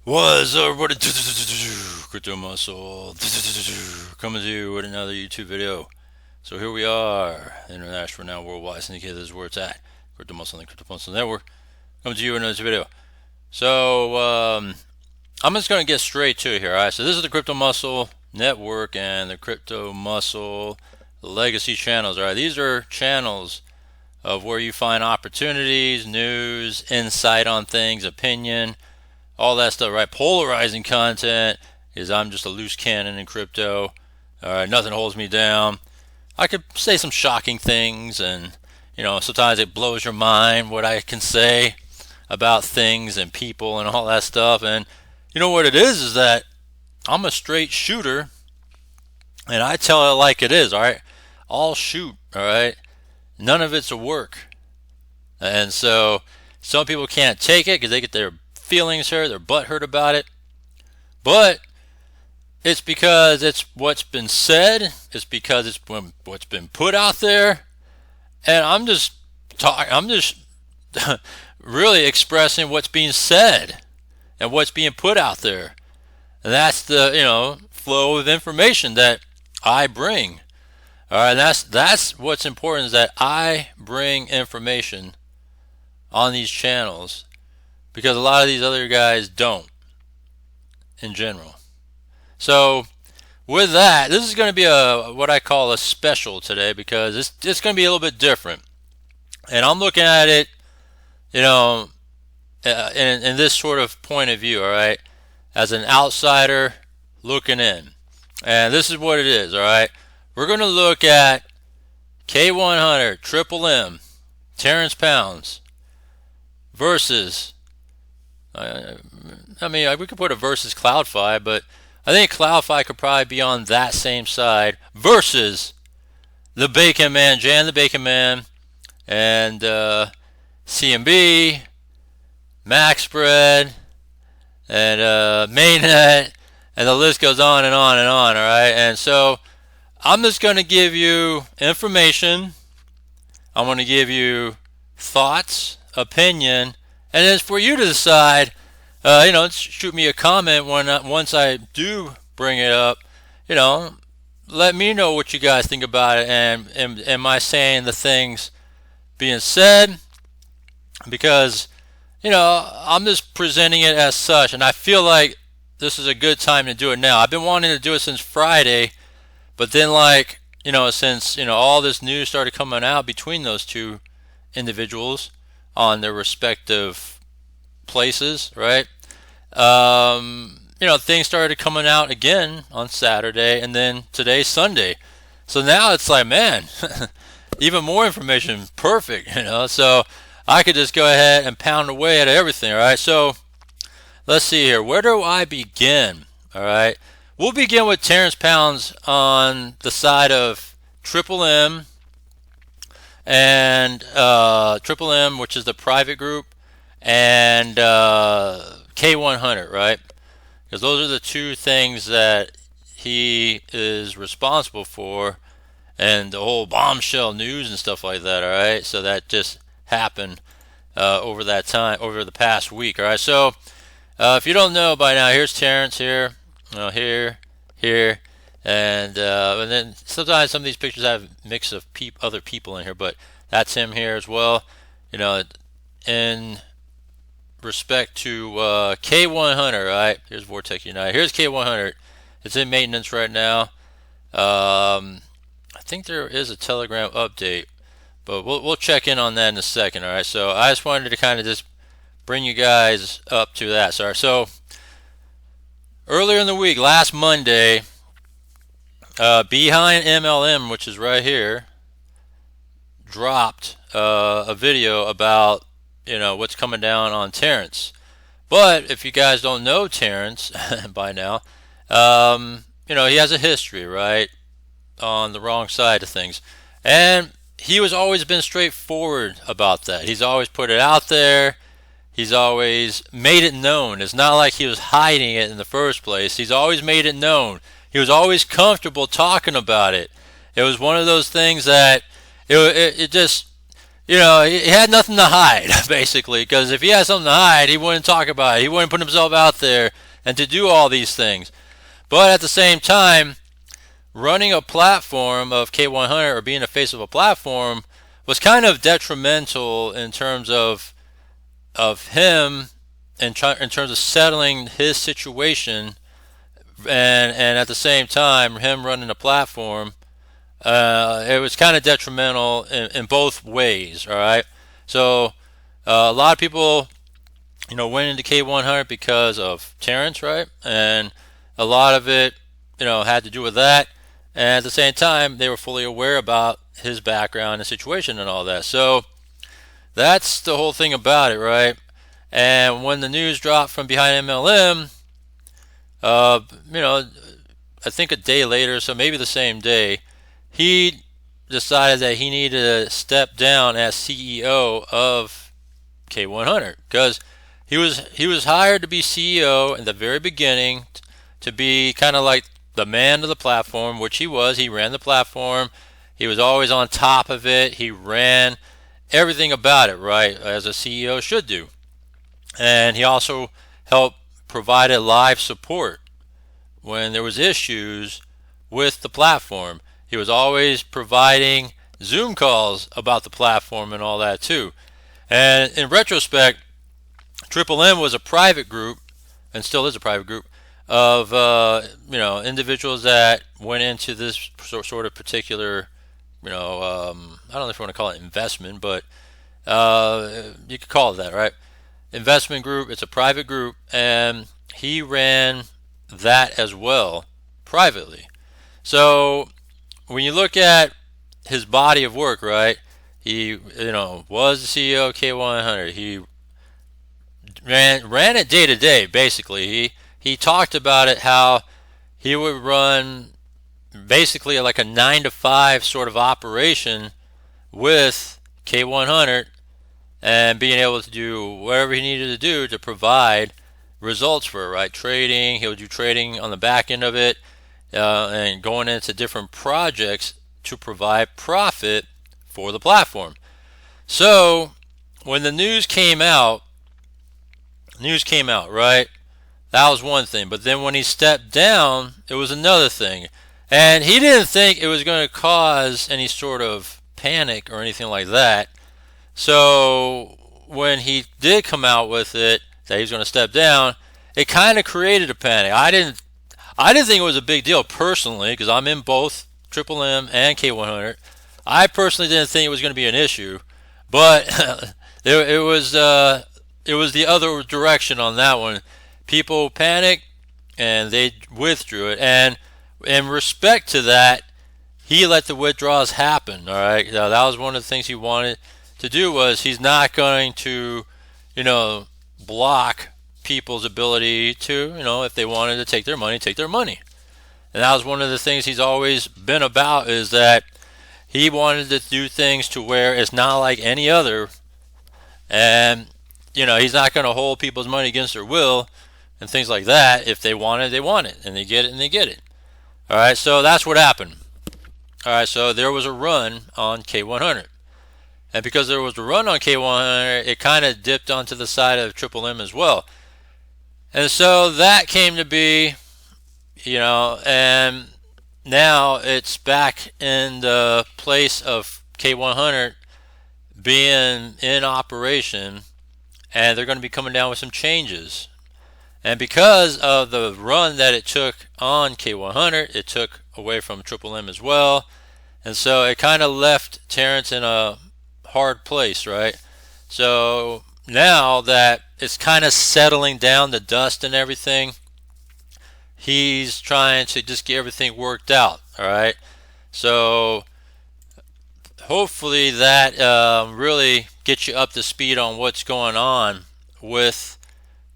Was everybody Crypto Muscle coming to you with another YouTube video. So here we are, international, now worldwide syndicated. This is where it's at. Crypto Muscle and the Crypto Muscle Network coming to you with another video. So I'm just going to get straight to it here. All right. So this is the Crypto Muscle Network and the Crypto Muscle Legacy channels. All right. These are channels of where you find opportunities, news, insight on things, opinion, all that stuff, right? Polarizing content is I'm just a loose cannon in crypto. All right, nothing holds me down. I could say some shocking things, and sometimes it blows your mind what I can say about things and people and all that stuff. And you know what it is that I'm a straight shooter, and I tell it like it is. All right, I'll shoot. All right, none of it's a work, and so some people can't take it because they get their feelings hurt, their butt hurt about it. But it's because it's what's been said. It's because it's what's been put out there, and I'm just really expressing what's being said and what's being put out there. And that's the flow of information that I bring. All right, that's what's important, is that I bring information on these channels, because a lot of these other guys don't in general. So with that, this is going to be what I call a special today, because it's going to be a little bit different. And I'm looking at it, in this sort of point of view, all right, as an outsider looking in. And this is what it is, all right. We're going to look at K100, Triple M, Terrence Pounds versus, we could put a versus CloudFi, but I think CloudFi could probably be on that same side, versus the Bacon Man, Jan the Bacon Man, and CMB, Max Spread, and Mainnet, and the list goes on and on and on, all right? And so I'm just going to give you information. I'm going to give you thoughts, opinion, and it's for you to decide. Shoot me a comment once I do bring it up. Let me know what you guys think about it, and am I saying the things being said? Because I'm just presenting it as such, and I feel like this is a good time to do it now. I've been wanting to do it since Friday, but then since all this news started coming out between those two individuals on their respective places, right? Things started coming out again on Saturday, and then today's Sunday. So now it's like, man, even more information. Perfect, so I could just go ahead and pound away at everything, all right? So let's see here. Where do I begin? All right. We'll begin with Terrence Pounds on the side of Triple M and Triple M, which is the private group, and K100, right? Because those are the two things that he is responsible for, and the whole bombshell news and stuff like that, all right? So that just happened over the past week, all right? So if you don't know by now, here's Terrence here, here, and then sometimes some of these pictures have a mix of other people in here, but that's him here as well. In respect to K100, right? Here's Vortex United. Here's K100. It's in maintenance right now. I think there is a Telegram update, but we'll check in on that in a second. All right. So I just wanted to kind of just bring you guys up to that. Sorry. So earlier in the week, last Monday, Behind MLM, which is right here, dropped a video about what's coming down on Terrence. But if you guys don't know Terrence by now, he has a history, right, on the wrong side of things, and he was always been straightforward about that. He's always put it out there. He's always made it known. It's not like he was hiding it in the first place. He's always made it known. He was always comfortable talking about it. It was one of those things that it just he had nothing to hide, basically, because if he had something to hide, he wouldn't talk about it. He wouldn't put himself out there and to do all these things. But at the same time, running a platform of K100 or being the face of a platform was kind of detrimental in terms of him and in terms of settling his situation, and at the same time him running a platform. It was kind of detrimental in both ways. All right, so a lot of people went into K100 because of Terrence, right? And a lot of it had to do with that. And at the same time, they were fully aware about his background and situation and all that. So that's the whole thing about it, right? And when the news dropped from behind MLM, uh, you know, I think a day later, so maybe the same day, he decided that he needed to step down as CEO of K100 because he was hired to be CEO in the very beginning to be kind of like the man of the platform, which he was. He ran the platform. He was always on top of it. He ran everything about it, right, as a CEO should do. And he also helped provided live support when there was issues with the platform. He was always providing Zoom calls about the platform and all that too. And in retrospect, Triple M was a private group, and still is a private group, of individuals that went into this sort of particular, I don't know if you want to call it investment, but you could call it that, right? Investment group. It's a private group, and he ran that as well privately. So when you look at his body of work, right? He was the CEO of K100. He ran it day to day. Basically, he talked about it how he would run basically like a 9 to 5 sort of operation with K100 and being able to do whatever he needed to do to provide results for it, right? Trading, he would do trading on the back end of it, and going into different projects to provide profit for the platform. So when the news came out, right? That was one thing. But then when he stepped down, it was another thing. And he didn't think it was going to cause any sort of panic or anything like that. So when he did come out with it that he was going to step down, it kind of created a panic. I didn't think it was a big deal personally because I'm in both Triple M and K100. I personally didn't think it was going to be an issue, but it was the other direction on that one. People panicked and they withdrew it, and in respect to that, he let the withdrawals happen. All right, now, that was one of the things he wanted to do. Was he's not going to, block people's ability to, if they wanted to take their money, take their money. And that was one of the things he's always been about, is that he wanted to do things to where it's not like any other, and he's not going to hold people's money against their will and things like that. If they want it, they want it, and they get it, and they get it. All right, so that's what happened. All right, so there was a run on K100. And because there was a run on K100, it kind of dipped onto the side of Triple M as well. And so that came to be, and now it's back in the place of K100 being in operation, and they're going to be coming down with some changes. And because of the run that it took on K100, it took away from Triple M as well. And so it kind of left Terrence in a hard place, right? So now that it's kind of settling down, the dust and everything, he's trying to just get everything worked out, all right? So hopefully that really gets you up to speed on what's going on with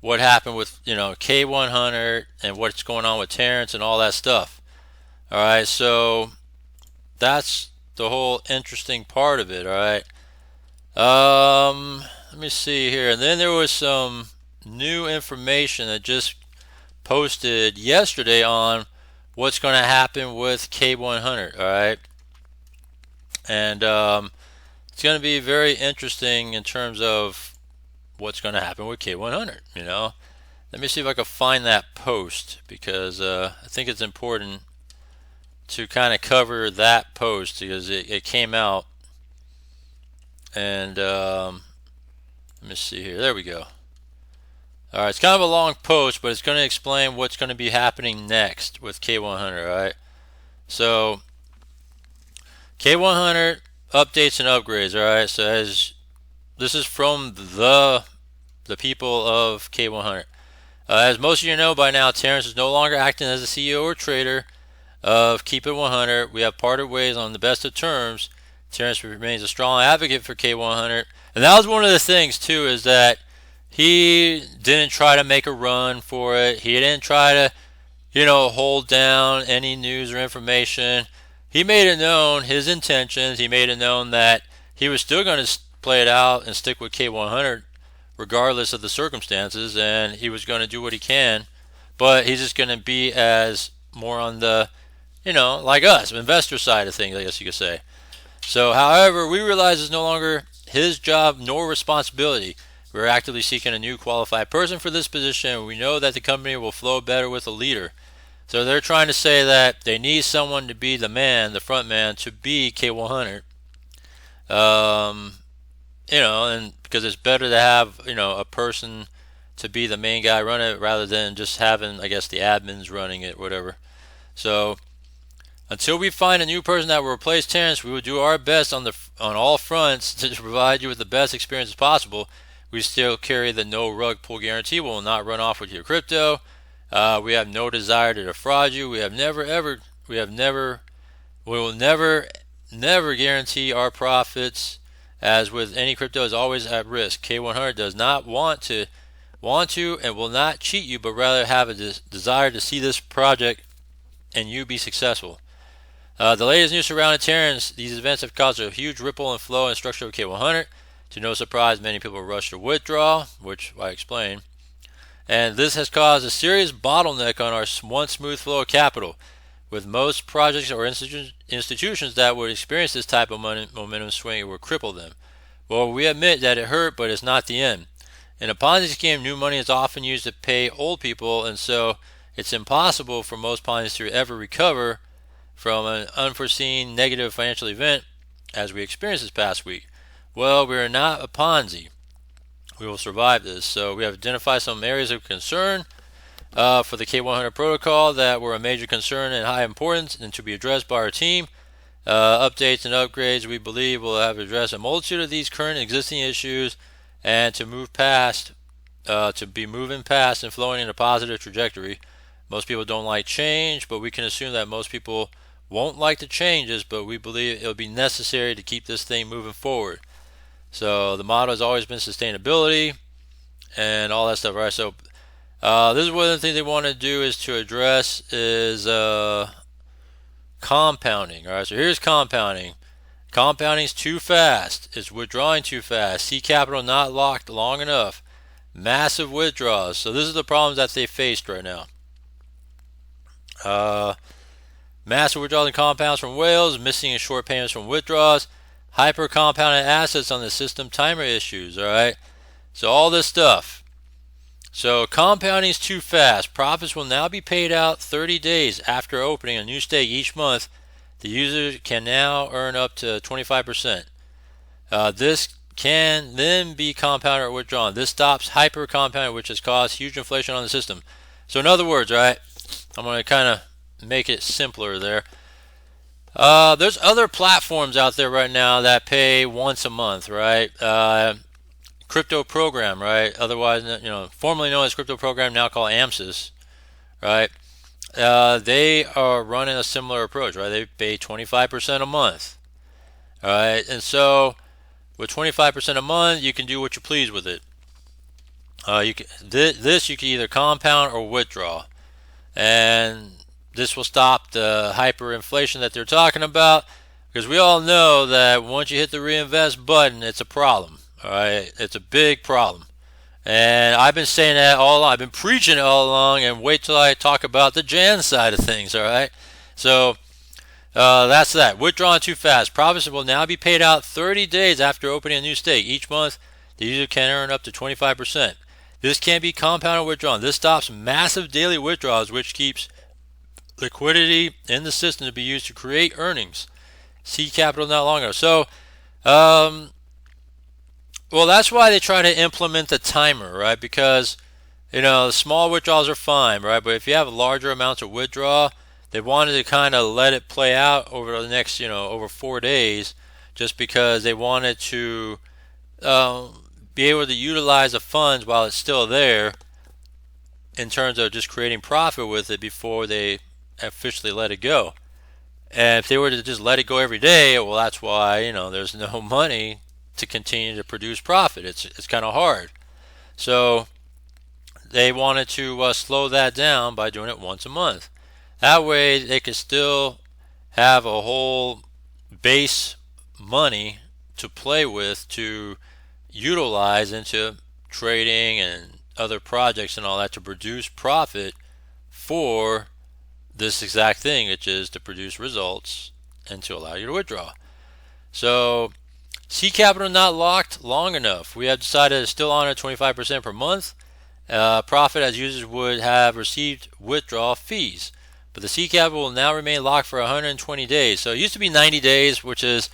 what happened with K100 and what's going on with Terrence and all that stuff. All right, so that's the whole interesting part of it. All right, let me see here. And then there was some new information that just posted yesterday on what's going to happen with K100. All right, and it's going to be very interesting in terms of what's going to happen with K100. Let me see if I can find that post, because I think it's important to kind of cover that post, because it came out. And let me see here. There we go. All right, it's kind of a long post, but it's going to explain what's going to be happening next with K100. All right, so K100 updates and upgrades. All right, so this is from the people of K100. As most of you know by now, Terrence is no longer acting as the CEO or trader of Keep It 100. We have parted ways on the best of terms. Terrence remains a strong advocate for K100, and that was one of the things too, is that he didn't try to make a run for it. He didn't try to, hold down any news or information. He made it known his intentions. He made it known that he was still going to play it out and stick with K100 regardless of the circumstances, and he was going to do what he can, but he's just going to be as more on the, like us, investor side of things, I guess you could say. So, however, we realize it's no longer his job nor responsibility. We're actively seeking a new qualified person for this position, and we know that the company will flow better with a leader. So they're trying to say that they need someone to be the man, the front man, to be K100. And because it's better to have, a person to be the main guy running it rather than just having, I guess, the admins running it, whatever. So until we find a new person that will replace Terrence, we will do our best on all fronts to provide you with the best experience possible. We still carry the no rug pull guarantee. We will not run off with your crypto. We have no desire to defraud you. We will never guarantee our profits. As with any crypto, is always at risk. K100 does not want to and will not cheat you, but rather have a desire to see this project and you be successful. The latest news surrounding Terrence, these events have caused a huge ripple and flow in the structure of K100. To no surprise, many people rush to withdraw, which I explained. And this has caused a serious bottleneck on our once smooth flow of capital. With most projects or institutions that would experience this type of momentum swing, it would cripple them. Well, we admit that it hurt, but it's not the end. In a Ponzi scheme, new money is often used to pay old people, and so it's impossible for most Ponzi to ever recover from an unforeseen negative financial event, as we experienced this past week. Well, we are not a Ponzi. We will survive this. So we have identified some areas of concern for the K100 protocol that were a major concern and high importance and to be addressed by our team. Updates and upgrades we believe will have addressed a multitude of these current existing issues and to move past, to be moving past and flowing in a positive trajectory. Most people don't like change, but we can assume that most people won't like the changes, but we believe it will be necessary to keep this thing moving forward. So the motto has always been sustainability and all that stuff, right? So this is one of the things they want to do is to address is compounding. All right, so here's compounding. Compounding is too fast. It's withdrawing too fast. C capital not locked long enough. Massive withdrawals. So this is the problems that they faced right now. Massive withdrawals and compounds from whales, missing and short payments from withdrawals, hyper compounded assets on the system, timer issues. All right, so all this stuff. So compounding is too fast. Profits will now be paid out 30 days after opening a new stake each month. The user can now earn up to 25%. This can then be compounded or withdrawn. This stops hyper compounding, which has caused huge inflation on the system. So in other words, right, I'm going to kind of make it simpler there. There's other platforms out there right now that pay once a month, right? Crypto Program, right? Otherwise, formerly known as Crypto Program, now called AMSIS, right? They are running a similar approach, right? They pay 25% a month, all right? And so with 25% a month, you can do what you please with it. You can either compound or withdraw, and this will stop the hyperinflation that they're talking about, because we all know that once you hit the reinvest button, it's a problem. All right, it's a big problem, and I've been saying that all along. I've been preaching it all along, and wait till I talk about the Jan side of things. All right, so That's that. Withdrawing too fast. Profits will now be paid out 30 days after opening a new stake. Each month, the user can earn up to 25%. This can be compounded withdrawn. This stops massive daily withdrawals, which keeps liquidity in the system to be used to create earnings. Seed capital not long enough. So, well, that's why they try to implement the timer, right? Because, small withdrawals are fine, right? But if you have larger amounts of withdrawal, they wanted to kind of let it play out over the next, over 4 days, just because they wanted to be able to utilize the funds while it's still there in terms of just creating profit with it before they officially let it go. And if they were to just let it go every day, well, that's why, there's no money to continue to produce profit. It's kind of hard. So they wanted to slow that down by doing it once a month. That way they could still have a whole base money to play with to utilize into trading and other projects and all that to produce profit for this exact thing, which is to produce results and to allow you to withdraw. So seed capital not locked long enough. We have decided to still honor 25% per month profit, as users would have received withdrawal fees. But the seed capital will now remain locked for 120 days. So it used to be 90 days, which is,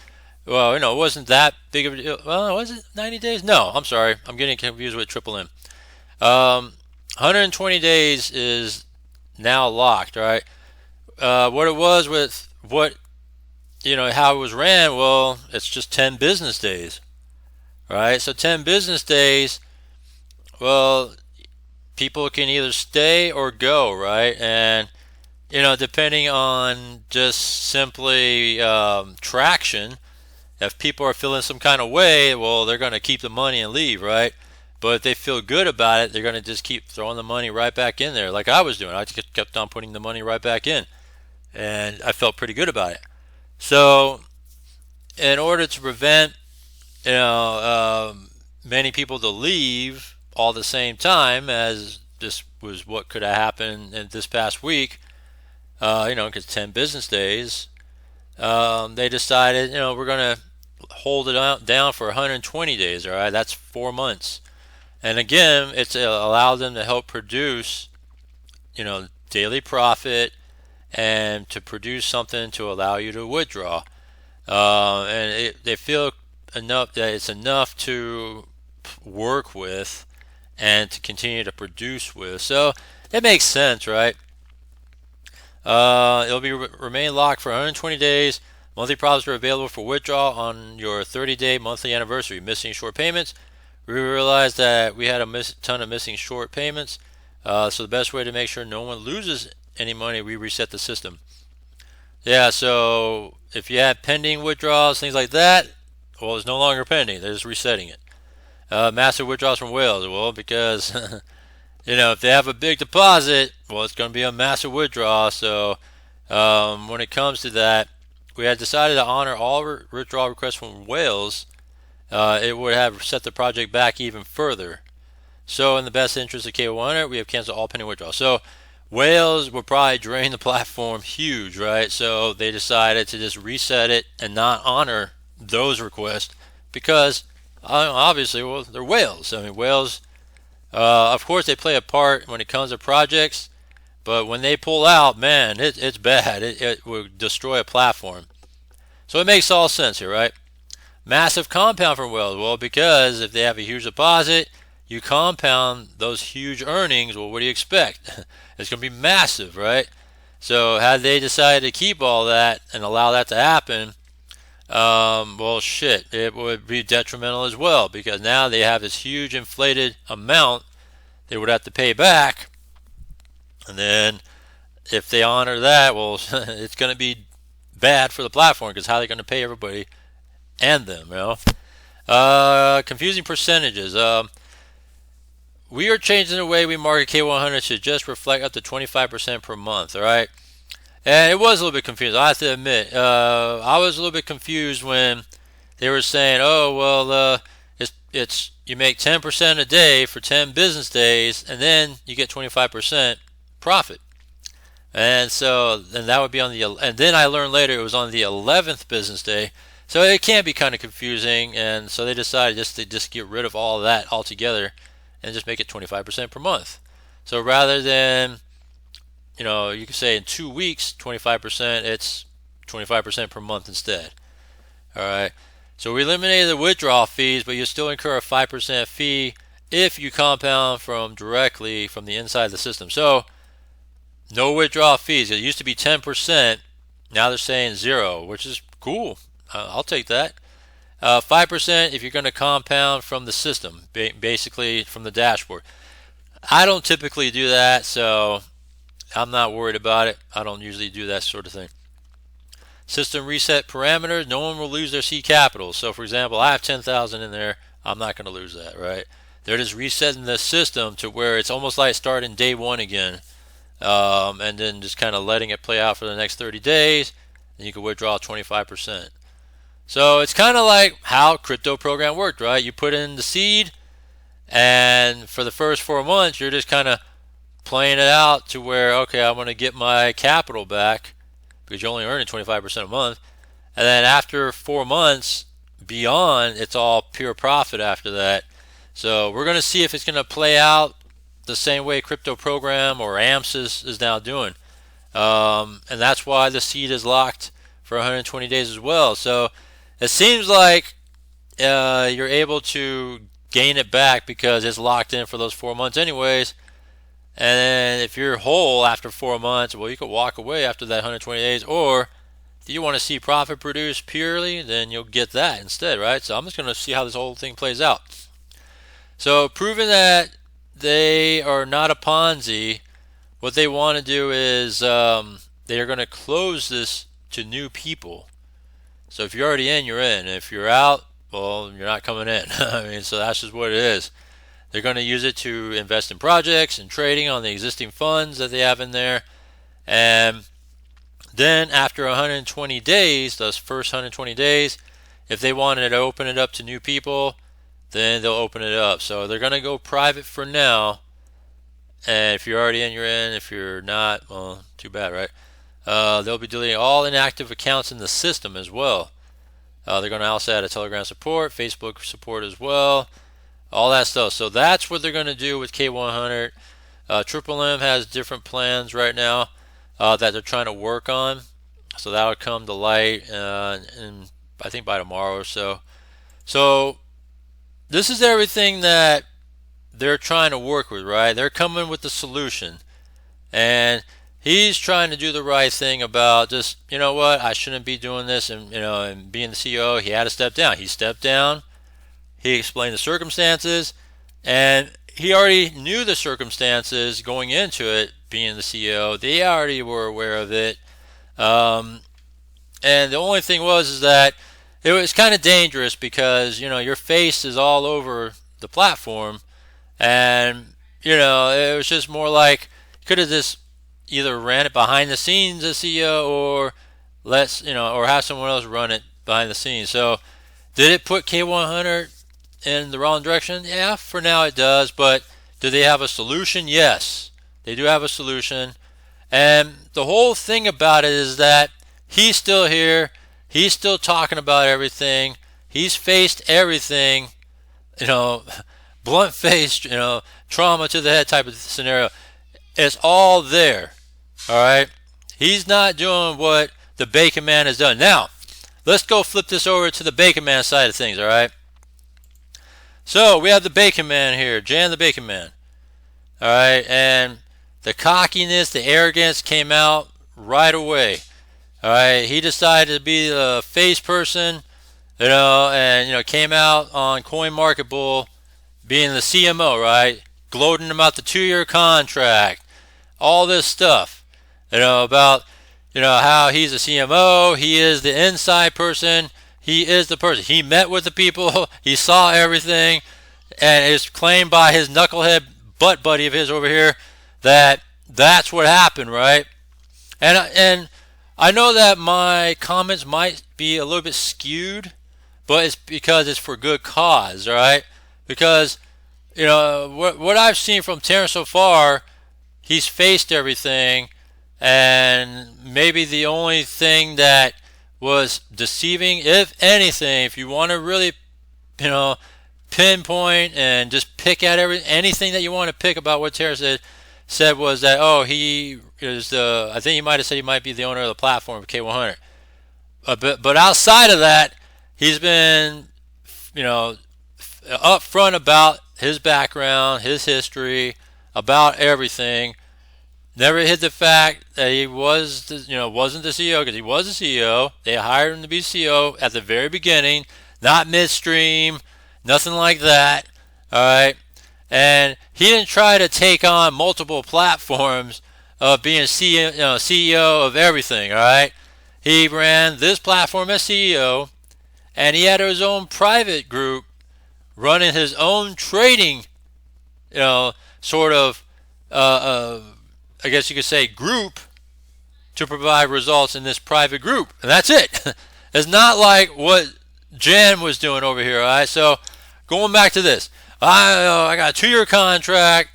well, it wasn't that big of a deal. Well, was it 90 days? No, I'm sorry. I'm getting confused with Triple M. 120 days is now locked, right? What it was with how it was ran, well, it's just 10 business days, right? So 10 business days, well, people can either stay or go, right? And, depending on just simply traction, if people are feeling some kind of way, well, they're going to keep the money and leave, right? But if they feel good about it, they're going to just keep throwing the money right back in there, like I was doing. I just kept on putting the money right back in, and I felt pretty good about it. So, in order to prevent, many people to leave all at the same time, as this was what could have happened in this past week, because 10 business days, they decided, we're going to hold it down for 120 days, all right? That's 4 months. And again, it's allowed them to help produce, daily profit and to produce something to allow you to withdraw. They feel enough that it's enough to work with and to continue to produce with. So it makes sense, right? It'll remain locked for 120 days. Monthly profits are available for withdrawal on your 30-day monthly anniversary. Missing short payments. We realized that we had a ton of missing short payments. So the best way to make sure no one loses any money, we reset the system. Yeah, so if you had pending withdrawals, things like that, well, it's no longer pending. They're just resetting it. Massive withdrawals from whales. Well, because if they have a big deposit, well, it's going to be a massive withdrawal. So when it comes to that, we had decided to honor all withdrawal requests from whales. It would have set the project back even further. So in the best interest of K100, we have canceled all pending withdrawals. So whales would probably drain the platform huge, right? So they decided to just reset it and not honor those requests because obviously, well, they're whales. I mean, whales, of course, they play a part when it comes to projects, but when they pull out, man, it's bad. It will destroy a platform. So it makes all sense here, right? Massive compound from whales. Well, because if they have a huge deposit, you compound those huge earnings. Well, what do you expect? It's going to be massive, right? So had they decided to keep all that and allow that to happen, well, shit, it would be detrimental as well because now they have this huge inflated amount they would have to pay back. And then if they honor that, well, it's going to be bad for the platform because how are they going to pay everybody and them, confusing percentages. We are changing the way we market K100 to just reflect up to 25% per month, all right? And it was a little bit confusing, I have to admit. I was a little bit confused when they were saying, oh, well, it's you make 10% a day for 10 business days, and then you get 25% profit. And so then that would be on and then I learned later it was on the 11th business day. So it can be kind of confusing, and so they decided just to get rid of all of that altogether and just make it 25% per month. So rather than, you could say in 2 weeks 25%, it's 25% per month instead. All right. So we eliminated the withdrawal fees, but you still incur a 5% fee if you compound from directly from the inside of the system. So no withdrawal fees. It used to be 10%. Now they're saying 0, which is cool. I'll take that. 5% if you're going to compound from the system, basically from the dashboard. I don't typically do that, so I'm not worried about it. I don't usually do that sort of thing. System reset parameters. No one will lose their seed capital. So, for example, I have 10,000 in there. I'm not going to lose that, right? They're just resetting the system to where it's almost like starting day one again, and then just kind of letting it play out for the next 30 days. And you can withdraw 25%. So it's kind of like how crypto program worked, right? You put in the seed, and for the first 4 months, you're just kind of playing it out to where, okay, I want to get my capital back because you're only earning 25% a month. And then after 4 months beyond, it's all pure profit after that. So we're going to see if it's going to play out the same way crypto program or AMPS is now doing. And that's why the seed is locked for 120 days as well. So it seems like you're able to gain it back because it's locked in for those 4 months anyways. And then if you're whole after 4 months, well, you could walk away after that 120 days. Or if you want to see profit produced purely, then you'll get that instead, right? So I'm just going to see how this whole thing plays out. So proving that they are not a Ponzi, what they want to do is they are going to close this to new people. So if you're already in, you're in. If you're out, well, you're not coming in. I mean, so that's just what it is. They're going to use it to invest in projects and trading on the existing funds that they have in there. And then after 120 days, those first 120 days, if they wanted to open it up to new people, then they'll open it up. So they're going to go private for now. And if you're already in, you're in. If you're not, well, too bad, right? They'll be deleting all inactive accounts in the system as well. They're going to also add a Telegram support, Facebook support as well, all that stuff. So that's what they're going to do with K100. Triple M has different plans right now that they're trying to work on. So that would come to light, and I think by tomorrow or so. So this is everything that they're trying to work with, right? They're coming with the solution. And he's trying to do the right thing about just, you know what, I shouldn't be doing this, and being the CEO, he had to step down. He stepped down. He explained the circumstances, and he already knew the circumstances going into it, being the CEO. They already were aware of it. And the only thing is that it was kind of dangerous because, your face is all over the platform, and, it was just more like, could have just either ran it behind the scenes as CEO, or or have someone else run it behind the scenes. So did it put K100 in the wrong direction? Yeah, for now it does. But do they have a solution? Yes, they do have a solution. And the whole thing about it is that he's still here. He's still talking about everything. He's faced everything, blunt-faced, trauma to the head type of scenario. It's all there. All right. He's not doing what the Bacon Man has done. Now, let's go flip this over to the Bacon Man side of things. All right. So we have the Bacon Man here, Jan the Bacon Man. All right, and the cockiness, the arrogance came out right away. All right, he decided to be the face person, and came out on CoinMarketBull being the CMO, right? Gloating about the 2-year contract, all this stuff, about, how he's a CMO, he is the inside person, he is the person. He met with the people, he saw everything, and it's claimed by his knucklehead butt buddy of his over here that that's what happened, right? And I know that my comments might be a little bit skewed, but it's because it's for good cause, right? Because, what I've seen from Terrence so far, he's faced everything, And maybe the only thing that was deceiving, if anything, if you want to really, you know, pinpoint and just pick at anything that you want to pick about what Terrence said was that, oh, he is the, I think he might have said he might be the owner of the platform of K100. But outside of that, he's been, you know, upfront about his background, his history, about everything. Never hid the fact that he was, wasn't the CEO, because he was the CEO. They hired him to be CEO at the very beginning, not midstream, nothing like that. All right, and he didn't try to take on multiple platforms of being CEO of everything. All right, he ran this platform as CEO, and he had his own private group running his own trading, sort of, I guess you could say, group to provide results in this private group. And that's it. It's not like what Jan was doing over here, all right? So going back to this, I got a 2-year contract.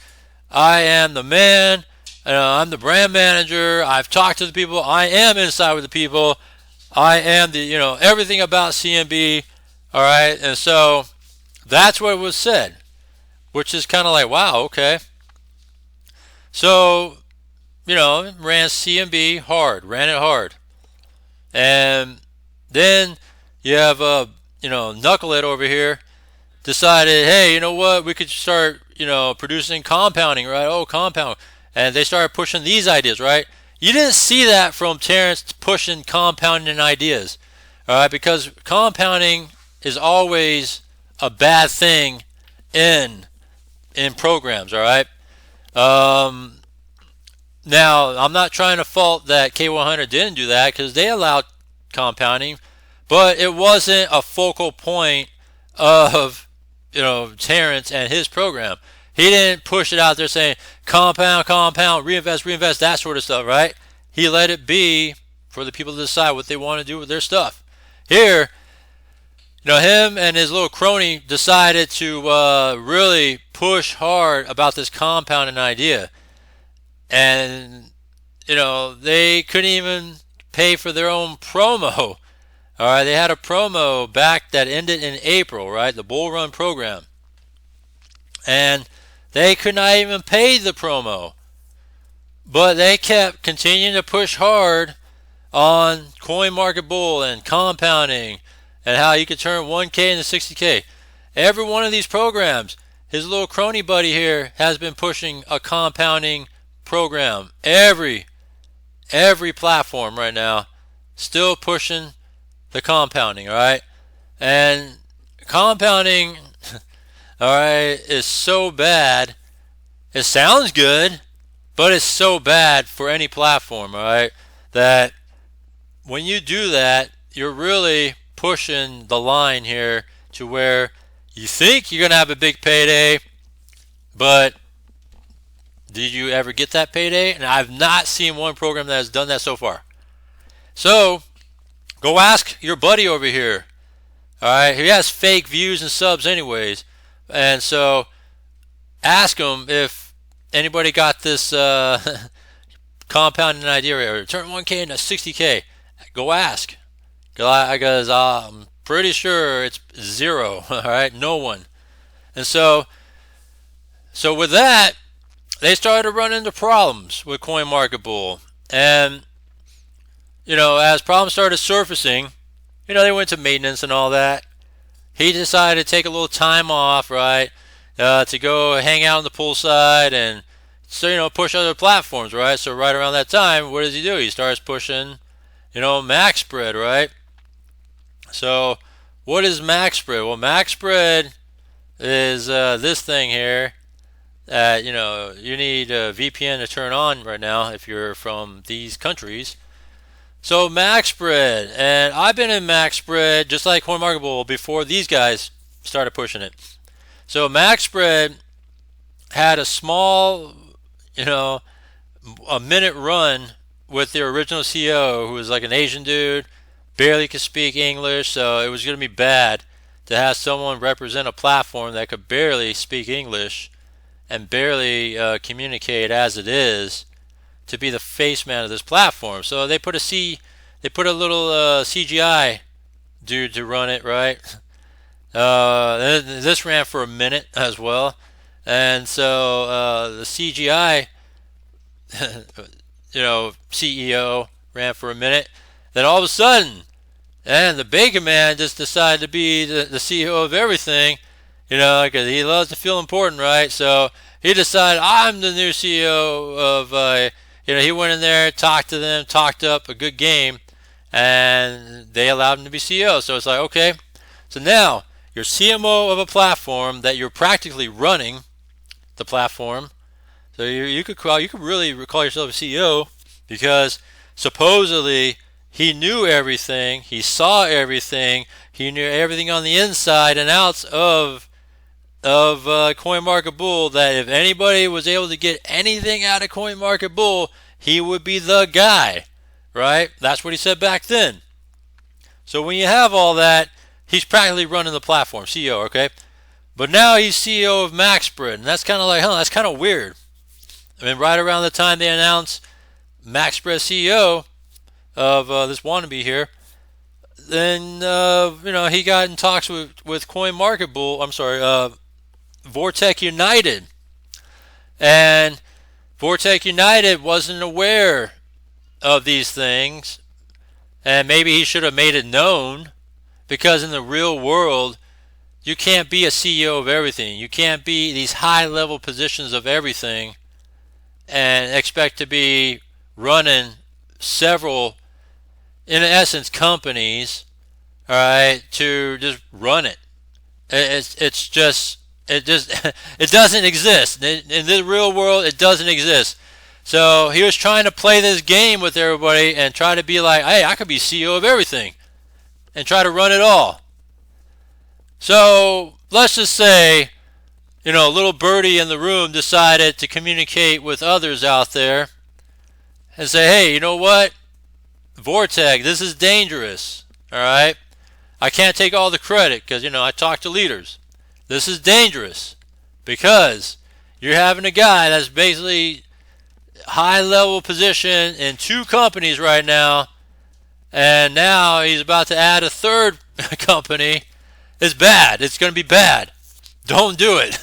I am the man. I'm the brand manager. I've talked to the people. I am inside with the people. I am the, everything about CMB, all right? And so that's what was said, which is kind of like, wow, okay. So, ran CMB hard, ran it hard. And then you have, Knucklehead over here decided, hey, you know what, we could start, producing compounding, right? Oh, compound. And they started pushing these ideas, right? You didn't see that from Terrence pushing compounding ideas, all right? Because compounding is always a bad thing in programs, all right? Now, I'm not trying to fault that K100 didn't do that, because they allowed compounding, but it wasn't a focal point of, Terrence and his program. He didn't push it out there saying compound, reinvest, that sort of stuff, right? He let it be for the people to decide what they want to do with their stuff. Here, him and his little crony decided to really push hard about this compounding idea. And, they couldn't even pay for their own promo. All right, they had a promo back that ended in April, right? The Bull Run program. And they could not even pay the promo. But they kept continuing to push hard on CoinMarketBull and compounding and how you could turn 1K into 60K. Every one of these programs, his little crony buddy here has been pushing a compounding program. Every platform right now still pushing the compounding, all right? And compounding, all right, is so bad. It sounds good, but it's so bad for any platform, all right, that when you do that, you're really pushing the line here to where you think you're going to have a big payday, but did you ever get that payday? And I've not seen one program that has done that so far. So go ask your buddy over here. All right, he has fake views and subs anyways, and so ask him if anybody got this compounding idea or turn 1K into 60K. Go ask, because I'm pretty sure it's zero. All right, no one. And so with that, they started to run into problems with CoinMarketBull. And, as problems started surfacing, they went to maintenance and all that. He decided to take a little time off, right, to go hang out on the poolside and, push other platforms, right? So right around that time, what does he do? He starts pushing, max spread, right? So what is max spread? Well, max spread is this thing here. You need a VPN to turn on right now if you're from these countries. So max spread, and I've been in max spread just like CoinMarketBull before these guys started pushing it. So max spread had a small, a minute run with their original CEO, who was like an Asian dude, barely could speak English, so it was going to be bad to have someone represent a platform that could barely speak English and barely communicate as it is to be the face man of this platform. So they put a little CGI dude to run it, right? This ran for a minute as well, and so the CGI, CEO ran for a minute. Then all of a sudden, and the Bacon Man just decided to be the CEO of everything, because he loves to feel important, right? So he decided, I'm the new CEO of, he went in there, talked to them, talked up a good game, and they allowed him to be CEO. So it's like, okay, so now you're CMO of a platform that you're practically running the platform. So you could really call yourself a CEO, because supposedly he knew everything, he saw everything, he knew everything on the inside and outs of CoinMarketBull, that if anybody was able to get anything out of CoinMarketBull, he would be the guy, right? That's what he said back then. So when you have all that, he's practically running the platform, CEO, okay? But now he's CEO of MaxSpread, and that's kind of like, that's kind of weird. I mean, right around the time they announced MaxSpread CEO of this wannabe here, then he got in talks with CoinMarketBull. I'm sorry, Vortec United, and Vortec United wasn't aware of these things, and maybe he should have made it known, because in the real world, you can't be a CEO of everything. You can't be these high-level positions of everything and expect to be running several, in essence, companies, all right, to just run it. It doesn't exist. In the real world, it doesn't exist. So he was trying to play this game with everybody and try to be like, hey, I could be CEO of everything and try to run it all. So let's just say, a little birdie in the room decided to communicate with others out there and say, hey, you know what? Vortec, this is dangerous, all right? I can't take all the credit because, I talk to leaders. This is dangerous because you're having a guy that's basically high-level position in 2 companies right now, and now he's about to add a 3rd company. It's bad. It's going to be bad. Don't do it.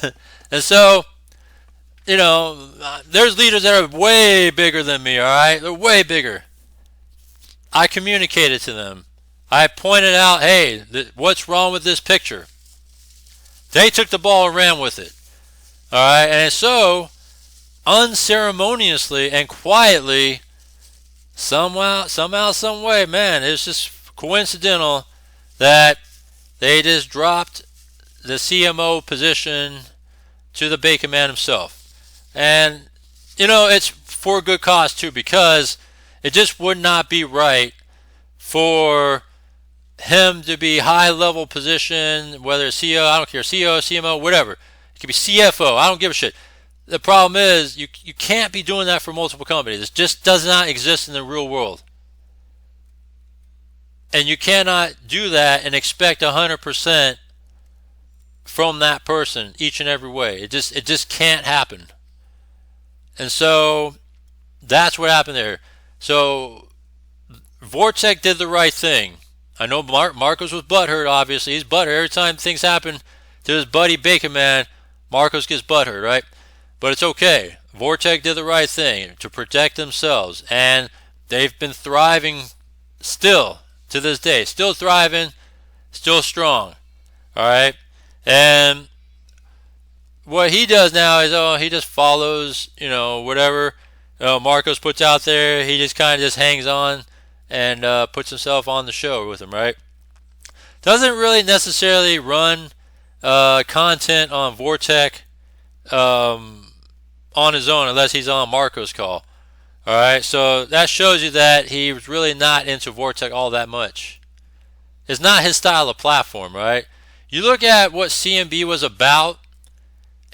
And so, there's leaders that are way bigger than me, all right? They're way bigger. I communicated to them. I pointed out, hey, what's wrong with this picture? They took the ball and ran with it. All right? And so, unceremoniously and quietly, somehow, some way, man, it's just coincidental that they just dropped the CMO position to the Bacon Man himself. And, it's for a good cause too, because it just would not be right for him to be high-level position, whether it's CEO, I don't care, CEO, CMO, whatever. It could be CFO, I don't give a shit. The problem is you can't be doing that for multiple companies. It just does not exist in the real world. And you cannot do that and expect 100% from that person each and every way. It just can't happen. And so that's what happened there. So Vortec did the right thing. I know Marcos was butthurt, obviously. He's butthurt. Every time things happen to his buddy Bacon Man, Marcos gets butthurt, right? But it's okay. Vortec did the right thing to protect themselves. And they've been thriving still to this day. Still thriving, still strong. All right? And what he does now is, he just follows, whatever Marcos puts out there. He just kind of just hangs on and puts himself on the show with him, right? Doesn't really necessarily run content on Vortec on his own unless he's on Marco's call. All right, so that shows you that he was really not into Vortec all that much. It's not his style of platform, right? You look at what CMB was about,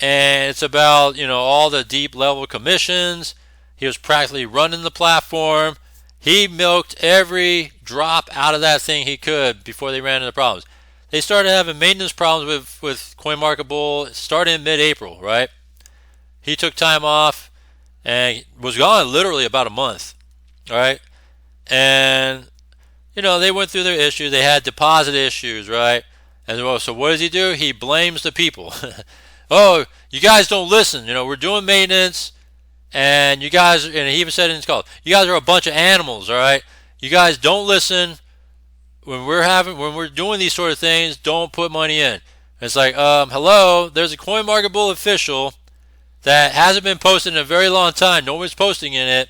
and it's about, all the deep level commissions. He was practically running the platform. He milked every drop out of that thing he could before they ran into problems. They started having maintenance problems with CoinMarketBull starting in mid-April, right? He took time off, and was gone literally about a month. All right, and they went through their issues. They had deposit issues, right? And so what does he do? He blames the people. Oh, you guys don't listen. We're doing maintenance, and you guys, and he even said in his call, you guys are a bunch of animals, all right? You guys don't listen. When we're doing these sort of things, don't put money in. It's like, hello, there's a CoinMarketable official that hasn't been posted in a very long time. No one's posting in it.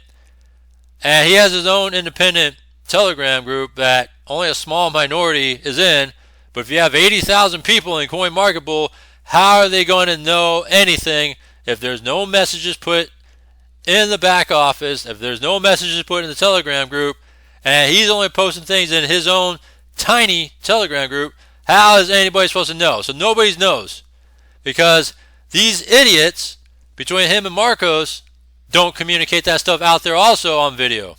And he has his own independent Telegram group that only a small minority is in. But if you have 80,000 people in CoinMarketable, how are they going to know anything if there's no messages put in the back office, if there's no messages put in the Telegram group, and he's only posting things in his own tiny Telegram group? How is anybody supposed to know? So nobody knows, because these idiots between him and Marcos don't communicate that stuff out there also on video.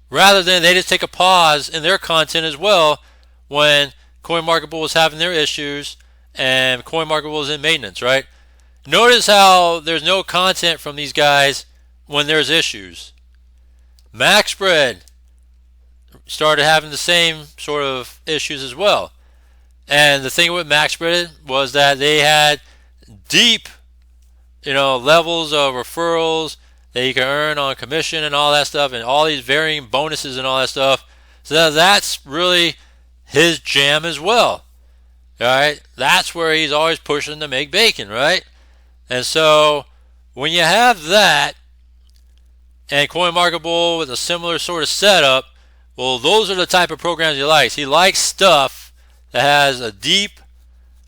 Rather than they just take a pause in their content as well when CoinMarketable was having their issues and CoinMarketable is in maintenance, right? Notice how there's no content from these guys when there's issues. MaxSpread started having the same sort of issues as well. And the thing with MaxSpread was that they had deep, levels of referrals that you can earn on commission and all that stuff, and all these varying bonuses and all that stuff. So that's really his jam as well. All right, that's where he's always pushing to make bacon, right? And so when you have that and CoinMarketable with a similar sort of setup, well, those are the type of programs he likes. He likes stuff that has a deep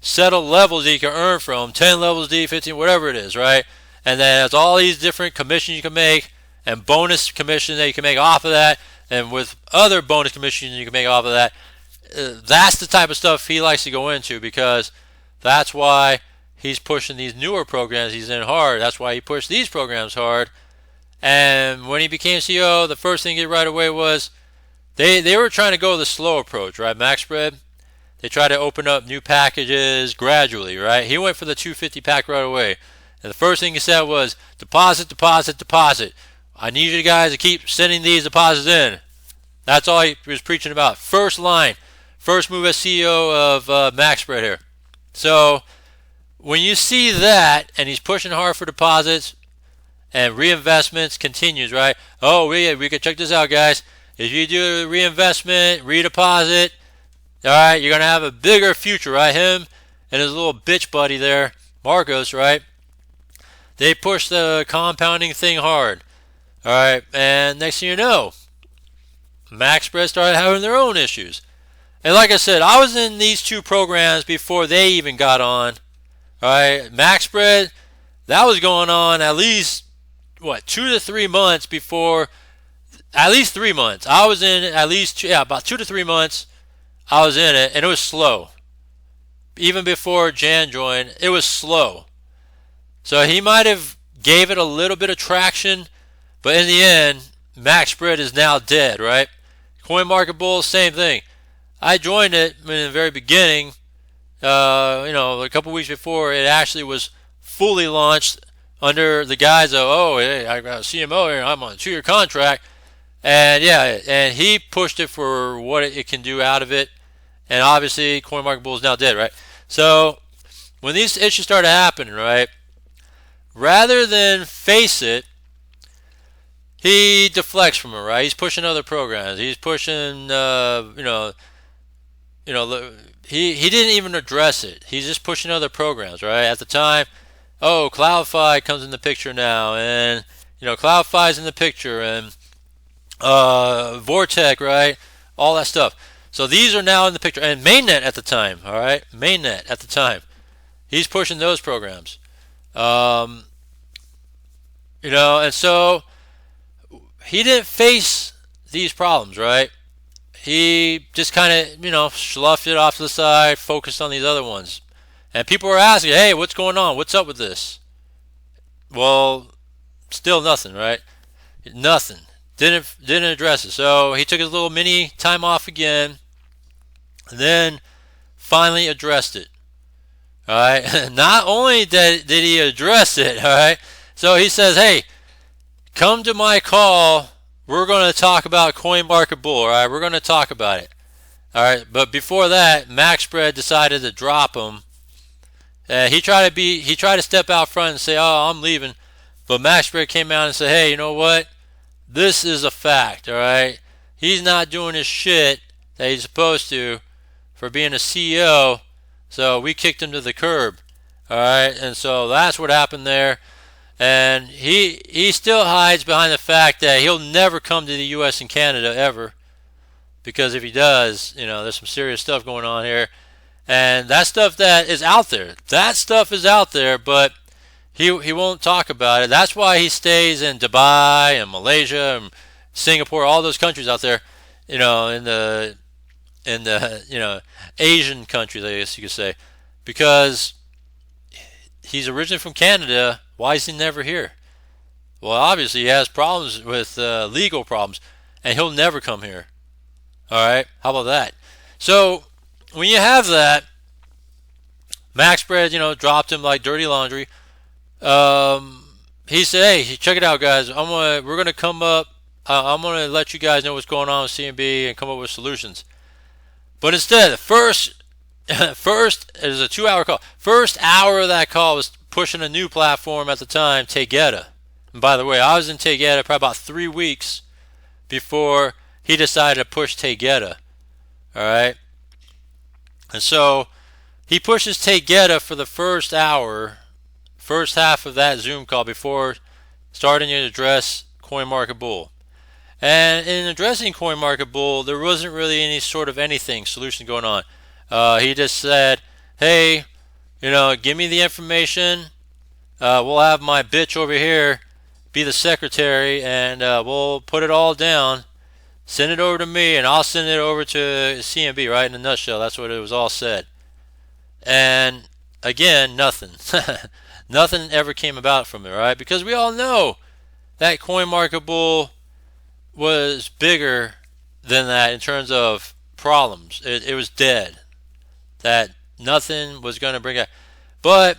set of levels that you can earn from, 10 levels deep, 15, whatever it is, right? And then there's all these different commissions you can make and bonus commissions that you can make off of that, and with other bonus commissions you can make off of that. That's the type of stuff he likes to go into, because that's why he's pushing these newer programs he's in hard. That's why he pushed these programs hard. And when he became CEO, the first thing he did right away was they were trying to go the slow approach, right? MaxSpread, they tried to open up new packages gradually, right? He went for the 250 pack right away. And the first thing he said was, deposit, deposit, deposit. I need you guys to keep sending these deposits in. That's all he was preaching about. First line, first move as CEO of MaxSpread here. So when you see that, and he's pushing hard for deposits and reinvestments continues, right? Oh, we can check this out, guys. If you do reinvestment, redeposit, all right, you're going to have a bigger future, right? Him and his little bitch buddy there, Marcos, right? They push the compounding thing hard, all right? And next thing you know, MaxSpread started having their own issues. And like I said, I was in these two programs before they even got on. All right, MaxSpread, that was going on at least, 2 to 3 months before, at least 3 months. I was in at least, about 2 to 3 months I was in it, and it was slow. Even before Jan joined, it was slow. So he might have gave it a little bit of traction, but in the end, MaxSpread is now dead, right? CoinMarketable, same thing. I joined it in the very beginning, a couple weeks before it actually was fully launched under the guise of, hey, I got a CMO here, I'm on a 2-year contract. And and he pushed it for what it can do out of it. And obviously, CoinMarketable is now dead, right? So when these issues started happening, right, rather than face it, he deflects from it, right? He's pushing other programs. He's pushing, he didn't even address it. He's just pushing other programs, right? At the time, CloudFi comes in the picture now, and CloudFi's in the picture, and Vortec, right? All that stuff. So these are now in the picture, and Mainnet at the time, all right? Mainnet at the time, he's pushing those programs, and so he didn't face these problems, right? He just kind of, sloughed it off to the side, focused on these other ones. And people were asking, hey, what's going on? What's up with this? Well, still nothing, right? Nothing. Didn't address it. So he took his little mini time off again, and then finally addressed it. All right. Not only did he address it, all right, So he says, hey, come to my call. We're going to talk about CoinMarketBull. All right, we're going to talk about it. All right, but before that, MaxSpread decided to drop him. He tried to step out front and say, "Oh, I'm leaving," but MaxSpread came out and said, "Hey, you know what? This is a fact. All right, he's not doing his shit that he's supposed to for being a CEO, so we kicked him to the curb." All right, and so that's what happened there. And he still hides behind the fact that he'll never come to the U.S. and Canada ever, because if he does, there's some serious stuff going on here. And that stuff that is out there, that stuff is out there, but he won't talk about it. That's why he stays in Dubai and Malaysia and Singapore, all those countries out there, in the Asian countries, I guess you could say, because he's originally from Canada. Why is he never here? Well, obviously he has problems with legal problems, and he'll never come here. All right, how about that? So when you have that, MaxSpread, dropped him like dirty laundry. He said, "Hey, check it out, guys. We're gonna come up. I'm gonna let you guys know what's going on with CMB and come up with solutions." But instead, first, it was a 2-hour call. First hour of that call was pushing a new platform at the time, Tegeta. And by the way, I was in Tegeta probably about 3 weeks before he decided to push Tegeta. All right. And so he pushes Tegeta for the first hour, first half of that Zoom call before starting to address CoinMarketBull. And in addressing CoinMarketBull, there wasn't really any sort of solution going on. He just said, hey, give me the information. We'll have my bitch over here be the secretary, and we'll put it all down. Send it over to me, and I'll send it over to CMB, right? In a nutshell, that's what it was all said. And again, nothing. Nothing ever came about from it, right? Because we all know that CoinMarketBull was bigger than that in terms of problems. It was dead. That nothing was going to bring it. But,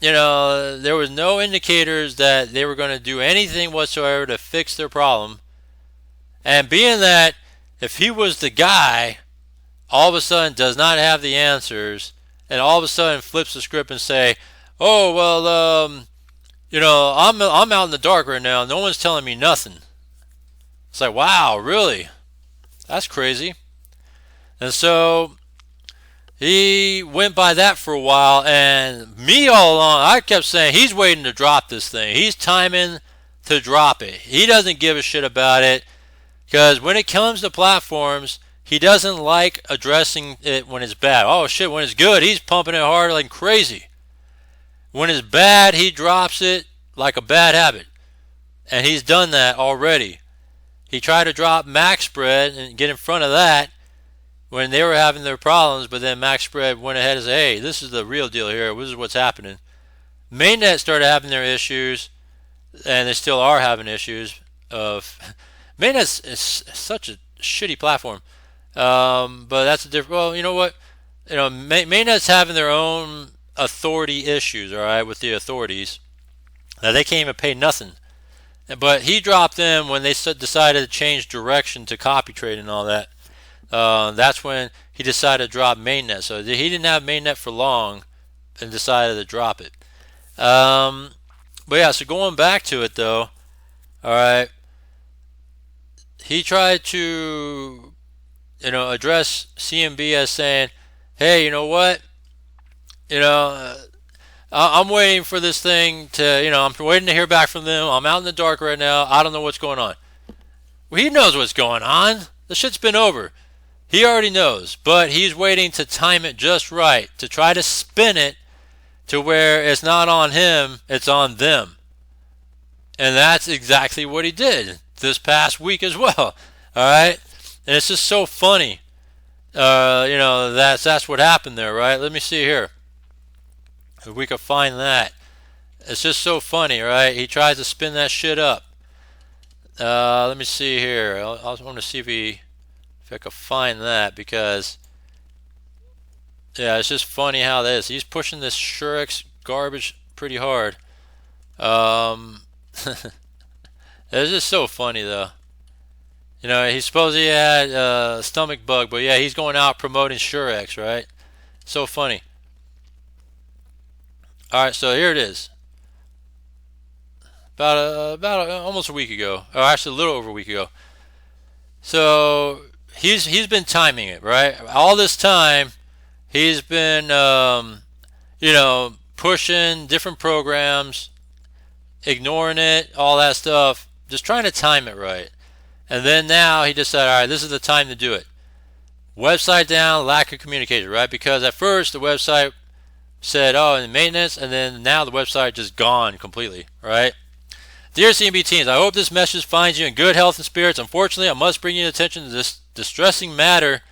there was no indicators that they were going to do anything whatsoever to fix their problem. And being that if he was the guy, all of a sudden does not have the answers, and all of a sudden flips the script and say, oh, well, I'm out in the dark right now. No one's telling me nothing. It's like, wow, really? That's crazy. And so he went by that for a while, and me all along, I kept saying, he's waiting to drop this thing. He's timing to drop it. He doesn't give a shit about it. Because when it comes to platforms, he doesn't like addressing it when it's bad. Oh shit, when it's good, he's pumping it hard like crazy. When it's bad, he drops it like a bad habit. And he's done that already. He tried to drop MaxSpread and get in front of that when they were having their problems, but then MaxSpread went ahead and said, hey, this is the real deal here. This is what's happening. Mainnet started having their issues, and they still are having issues of... Mainnet is such a shitty platform, but that's a different. Well, you know what? Mainnet's having their own authority issues. All right, with the authorities, now they can't even pay nothing. But he dropped them when they decided to change direction to copy trade and all that. That's when he decided to drop Mainnet. So he didn't have Mainnet for long, and decided to drop it. But yeah, so going back to it though, all right. He tried to, address CMB as saying, hey, you know what? I'm waiting for this thing to, I'm waiting to hear back from them. I'm out in the dark right now. I don't know what's going on. Well, he knows what's going on. The shit's been over. He already knows, but he's waiting to time it just right to try to spin it to where it's not on him, it's on them. And that's exactly what he did this past week as well. All right, and it's just so funny. That's what happened there, right? Let me see here if we can find that. It's just so funny, right? He tries to spin that shit up. Let me see here. I want to see if I can find that, because yeah, it's just funny how that is. He's pushing this Shurex garbage pretty hard. Um, it's just so funny though. You know, he supposedly had a stomach bug, but yeah, he's going out promoting Surex, right? So funny. All right, so here it is. About almost a week ago, or actually a little over a week ago. So he's been timing it, right? All this time, he's been pushing different programs, ignoring it, all that stuff, just trying to time it right. And then now he decided, all right, this is the time to do it. Website down, lack of communication, right? Because at first the website said, oh, in maintenance, and then now the website just gone completely, right? Dear CMB teams, I hope this message finds you in good health and spirits. Unfortunately, I must bring your attention to this distressing matter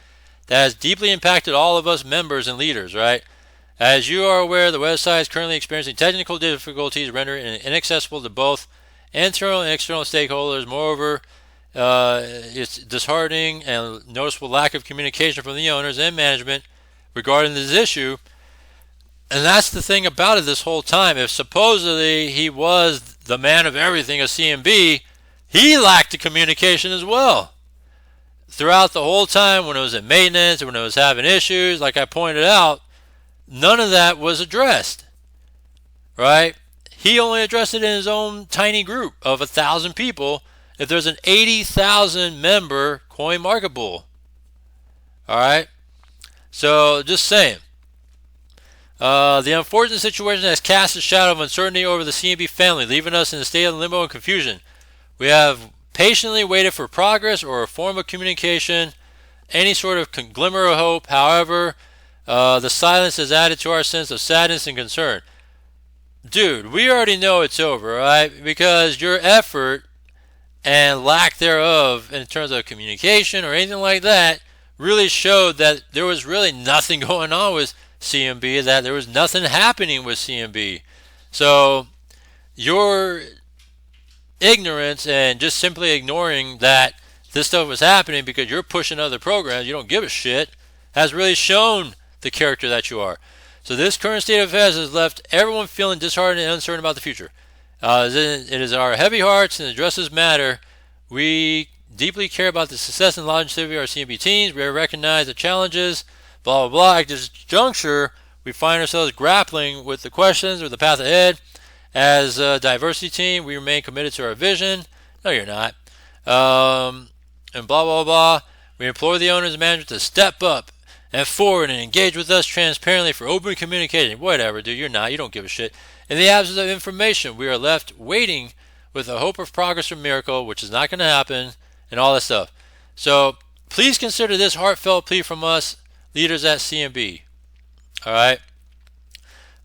that has deeply impacted all of us members and leaders, right? As you are aware, the website is currently experiencing technical difficulties rendering it inaccessible to both internal and external stakeholders. Moreover, it's disheartening and noticeable lack of communication from the owners and management regarding this issue. And that's the thing about it this whole time. If supposedly he was the man of everything of CMB, he lacked the communication as well. Throughout the whole time when it was in maintenance, when it was having issues, like I pointed out, none of that was addressed, right? He only addressed it in his own tiny group of 1,000 people if there's an 80,000 member coin market pool. All right? So just saying. The unfortunate situation has cast a shadow of uncertainty over the CMB family, leaving us in a state of limbo and confusion. We have patiently waited for progress or a form of communication, any sort of glimmer of hope. However, the silence has added to our sense of sadness and concern. Dude, we already know it's over, right? Because your effort and lack thereof in terms of communication or anything like that really showed that there was really nothing going on with CMB, that there was nothing happening with CMB. So your ignorance and just simply ignoring that this stuff was happening because you're pushing other programs, you don't give a shit, has really shown the character that you are. So this current state of affairs has left everyone feeling disheartened and uncertain about the future. It is our heavy hearts and address this matter. We deeply care about the success and longevity of our CMB teams. We recognize the challenges, blah, blah, blah. At this juncture, we find ourselves grappling with the questions or the path ahead. As a diversity team, we remain committed to our vision. No, you're not. And blah, blah, blah. We implore the owners and management to step up and forward and engage with us transparently for open communication. Whatever, dude, you're not. You don't give a shit. In the absence of information, we are left waiting with the hope of progress or miracle, which is not going to happen, and all that stuff. So please consider this heartfelt plea from us, leaders at CMB. All right?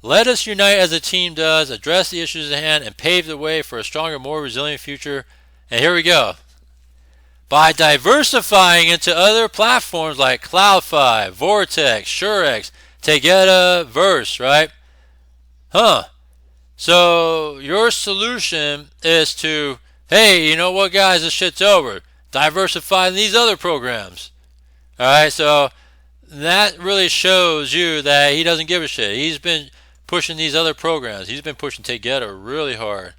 Let us unite as a team does, address the issues at hand, and pave the way for a stronger, more resilient future. And here we go. By diversifying into other platforms like Cloud5, Vortex, Surex, Tegeta, Verse, right? So your solution is to, hey, you know what, guys, this shit's over. Diversify in these other programs. All right, so that really shows you that he doesn't give a shit. He's been pushing these other programs. He's been pushing Tegeta really hard.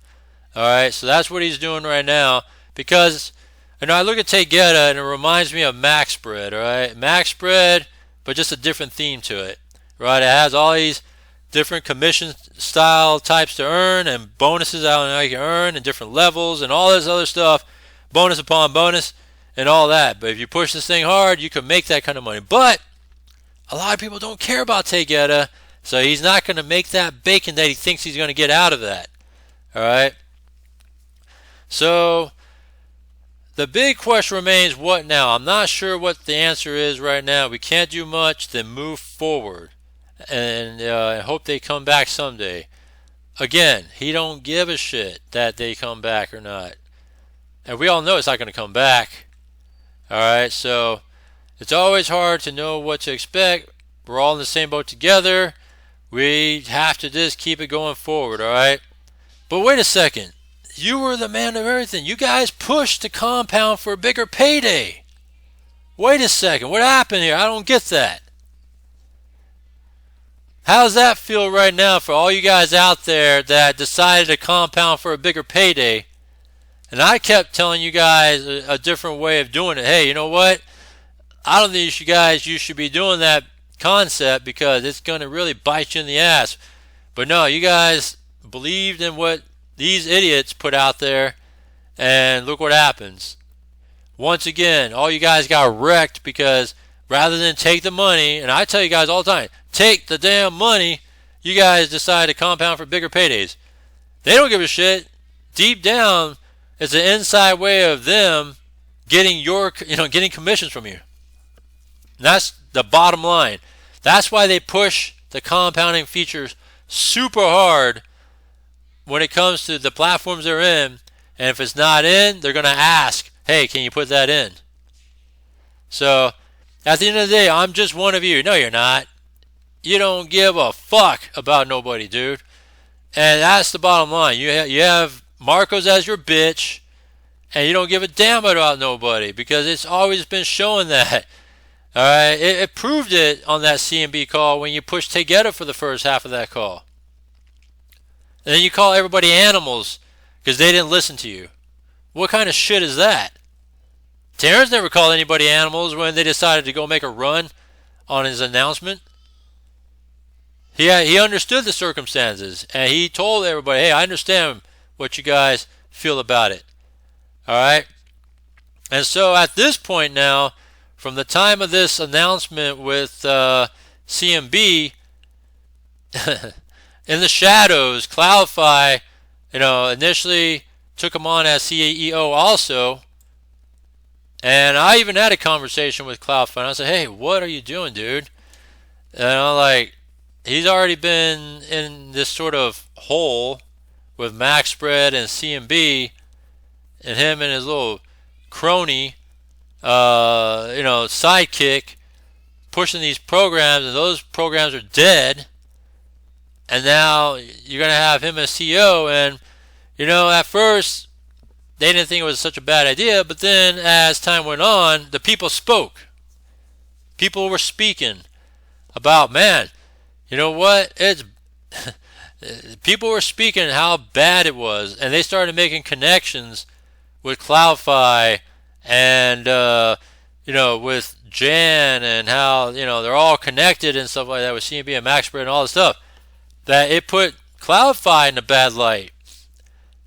All right, so that's what he's doing right now. Because, you know, I look at Tegeta and it reminds me of Max Spread. All right, Max Spread, but just a different theme to it. Right, it has all these different commission style types to earn and bonuses how you can earn and different levels and all this other stuff, bonus upon bonus and all that. But if you push this thing hard, you can make that kind of money. But a lot of people don't care about Tegeta, so he's not going to make that bacon that he thinks he's going to get out of that. All right. So the big question remains, what now? I'm not sure what the answer is right now. We can't do much, then move forward. And I hope they come back someday. Again, he don't give a shit that they come back or not. And we all know it's not going to come back. Alright, so it's always hard to know what to expect. We're all in the same boat together. We have to just keep it going forward, alright? But wait a second. You were the man of everything. You guys pushed the compound for a bigger payday. Wait a second. What happened here? I don't get that. How's that feel right now for all you guys out there that decided to compound for a bigger payday? And I kept telling you guys a different way of doing it. Hey, you know what? I don't think you should be doing that concept because it's going to really bite you in the ass. But no, you guys believed in what these idiots put out there, and look what happens. Once again, all you guys got wrecked because rather than take the money, and I tell you guys all the time, take the damn money, you guys decide to compound for bigger paydays. They don't give a shit. Deep down, it's an inside way of them getting getting commissions from you. And that's the bottom line. That's why they push the compounding features super hard when it comes to the platforms they're in. And if it's not in, they're going to ask, hey, can you put that in? So, at the end of the day, I'm just one of you. No, you're not. You don't give a fuck about nobody, dude. And that's the bottom line. You have Marcos as your bitch, and you don't give a damn about nobody because it's always been showing that. All right, it proved it on that CMB call when you pushed Tegeta for the first half of that call. And then you call everybody animals because they didn't listen to you. What kind of shit is that? Terrence never called anybody animals when they decided to go make a run on his announcement. He understood the circumstances, and he told everybody, hey, I understand what you guys feel about it. All right? And so at this point now, from the time of this announcement with CMB, in the shadows, CloudFi, initially took him on as CEO also. And I even had a conversation with CloudFi, and I said, hey, what are you doing, dude? And I'm like, he's already been in this sort of hole with Max Spread and CMB, and him and his little crony, sidekick, pushing these programs, and those programs are dead. And now you're going to have him as CEO, and, at first, they didn't think it was such a bad idea, but then as time went on, the people spoke. People were speaking about, man, you know what? People were speaking how bad it was, and they started making connections with CloudFi and, with Jan and how, they're all connected and stuff like that with CMB and MaxSpread and all this stuff, that it put CloudFi in a bad light.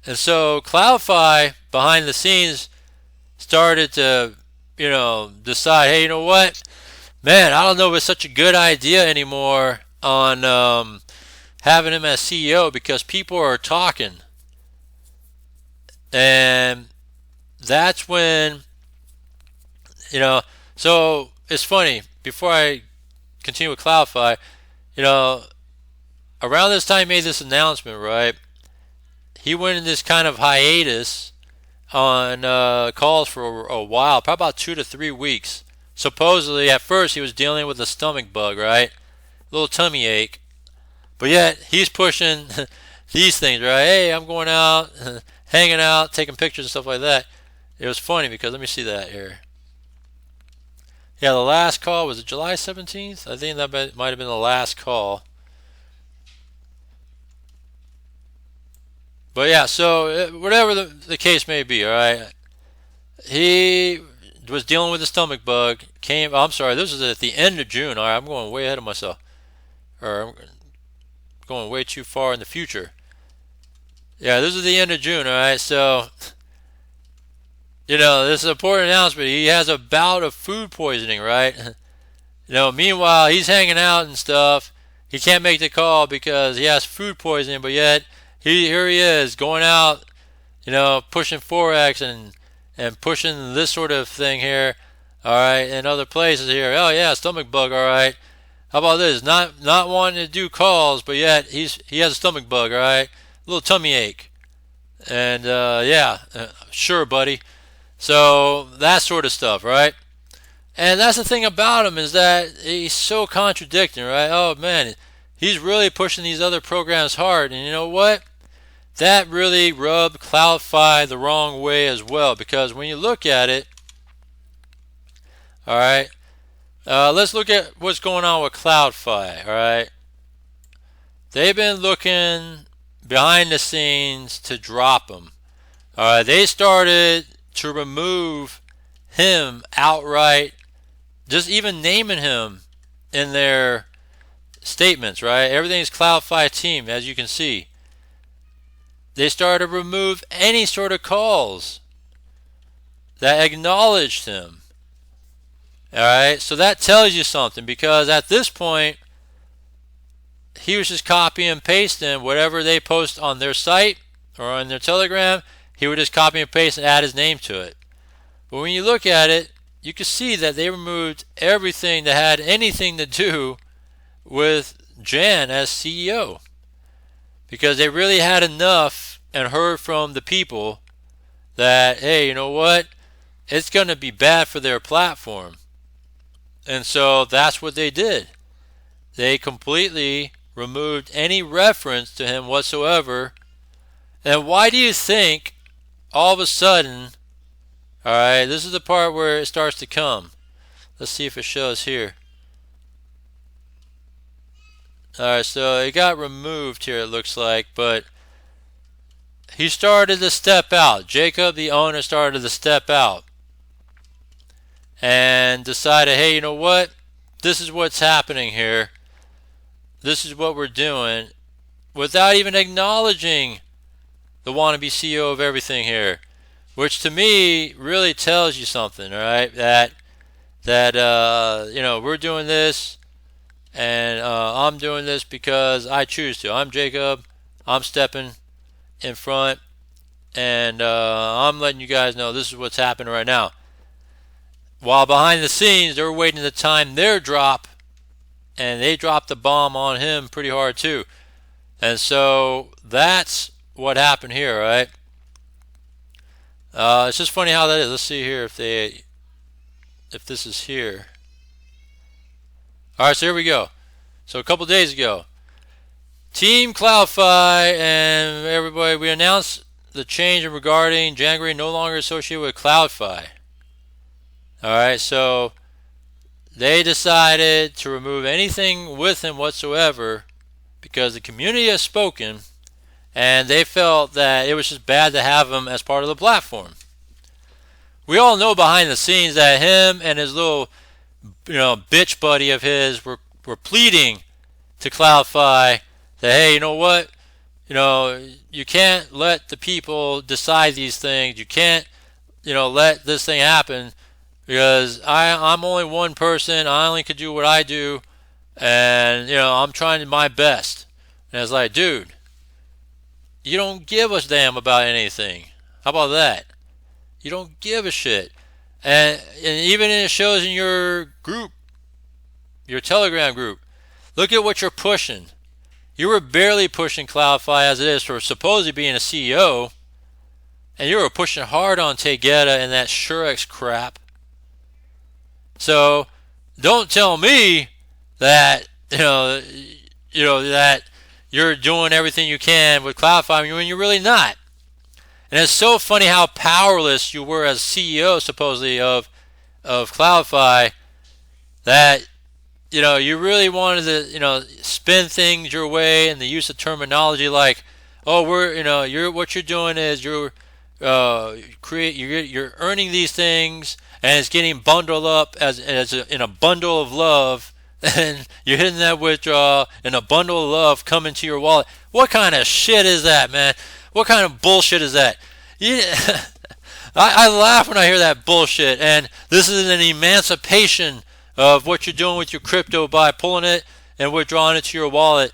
And so CloudFi, behind the scenes, started to, decide, hey, you know what? Man, I don't know if it's such a good idea anymore on having him as CEO because people are talking. And that's when, so it's funny. Before I continue with CloudFi, around this time he made this announcement, right? He went in this kind of hiatus on calls for a while, probably about 2 to 3 weeks. Supposedly, at first, he was dealing with a stomach bug, right? A little tummy ache. But yet, he's pushing these things, right? Hey, I'm going out, hanging out, taking pictures and stuff like that. It was funny because, let me see that here. Yeah, the last call, was it July 17th? I think that might have been the last call. But yeah, so whatever the case may be, all right, he was dealing with a stomach bug. I'm sorry, this was at the end of June. All right, I'm going way ahead of myself. Or I'm going way too far in the future. Yeah, this is the end of June, all right, so, this is an important announcement. He has a bout of food poisoning, right? Meanwhile, he's hanging out and stuff. He can't make the call because he has food poisoning, but yet, here he is going out, pushing Forex and pushing this sort of thing here, all right, and other places here. Oh yeah, stomach bug, all right. How about this? Not wanting to do calls, but yet he has a stomach bug, all right, a little tummy ache, and sure, buddy. So that sort of stuff, right? And that's the thing about him is that he's so contradicting, right? Oh man, he's really pushing these other programs hard, and you know what? That really rubbed CloudFi the wrong way as well, because when you look at it, all right, let's look at what's going on with CloudFi, all right? they've been looking behind the scenes to drop him. They started to remove him outright, just even naming him in their statements, right? Everything's CloudFi team, as you can see. They started to remove any sort of calls that acknowledged him. Alright, so that tells you something, because at this point, he was just copying and pasting whatever they post on their site or on their Telegram. He would just copy and paste and add his name to it. But when you look at it, you can see that they removed everything that had anything to do with Jan as CEO, because they really had enough and heard from the people that, hey, you know what, it's going to be bad for their platform. And so that's what they did. They completely removed any reference to him whatsoever. And why do you think all of a sudden, alright, this is the part where it starts to come. Let's see if it shows here. Alright, so it got removed here, it looks like, but he started to step out. Jacob, the owner, started to step out and decided, hey, you know what? This is what's happening here. This is what we're doing, without even acknowledging the wannabe CEO of everything here, which to me really tells you something, all right? That we're doing this, and I'm doing this because I choose to. I'm Jacob. I'm stepping in front, and I'm letting you guys know this is what's happening right now. While behind the scenes, they're waiting to time their drop, and they dropped the bomb on him pretty hard too. And so that's what happened here, right? It's just funny how that is. Let's see here if this is here. All right, so here we go. So a couple days ago, Team CloudFi and everybody, we announced the change regarding January no longer associated with CloudFi. All right, so they decided to remove anything with him whatsoever because the community has spoken, and they felt that it was just bad to have him as part of the platform. We all know behind the scenes that him and his little, bitch buddy of his were pleading to CloudFi that, hey, you know what? You can't let the people decide these things. You can't, let this thing happen, because I'm only one person. I only can do what I do, and I'm trying my best. And it's like, dude, you don't give a damn about anything. How about that? You don't give a shit. And even it shows in your group, your Telegram group. Look at what you're pushing. You were barely pushing CloudFi as it is for supposedly being a CEO, and you were pushing hard on Tegeta and that Surex crap. So don't tell me that that you're doing everything you can with CloudFi when you're really not. And it's so funny how powerless you were as CEO, supposedly, of CloudFi, that you really wanted to spin things your way, and the use of terminology like, oh, what you're doing is you're earning these things, and it's getting bundled up as in a bundle of love, and you're hitting that withdrawal and a bundle of love coming to your wallet. What kind of shit is that, man? What kind of bullshit is that? I laugh when I hear that bullshit, and this is an emancipation of what you're doing with your crypto by pulling it and withdrawing it to your wallet.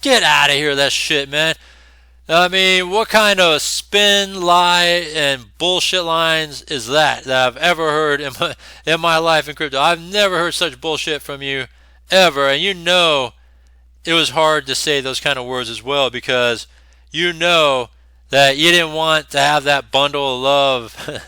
Get out of here, that shit, man. I mean, what kind of spin, lie, and bullshit lines is that I've ever heard in my life in crypto? I've never heard such bullshit from you, ever. And it was hard to say those kind of words as well, because that you didn't want to have that bundle of love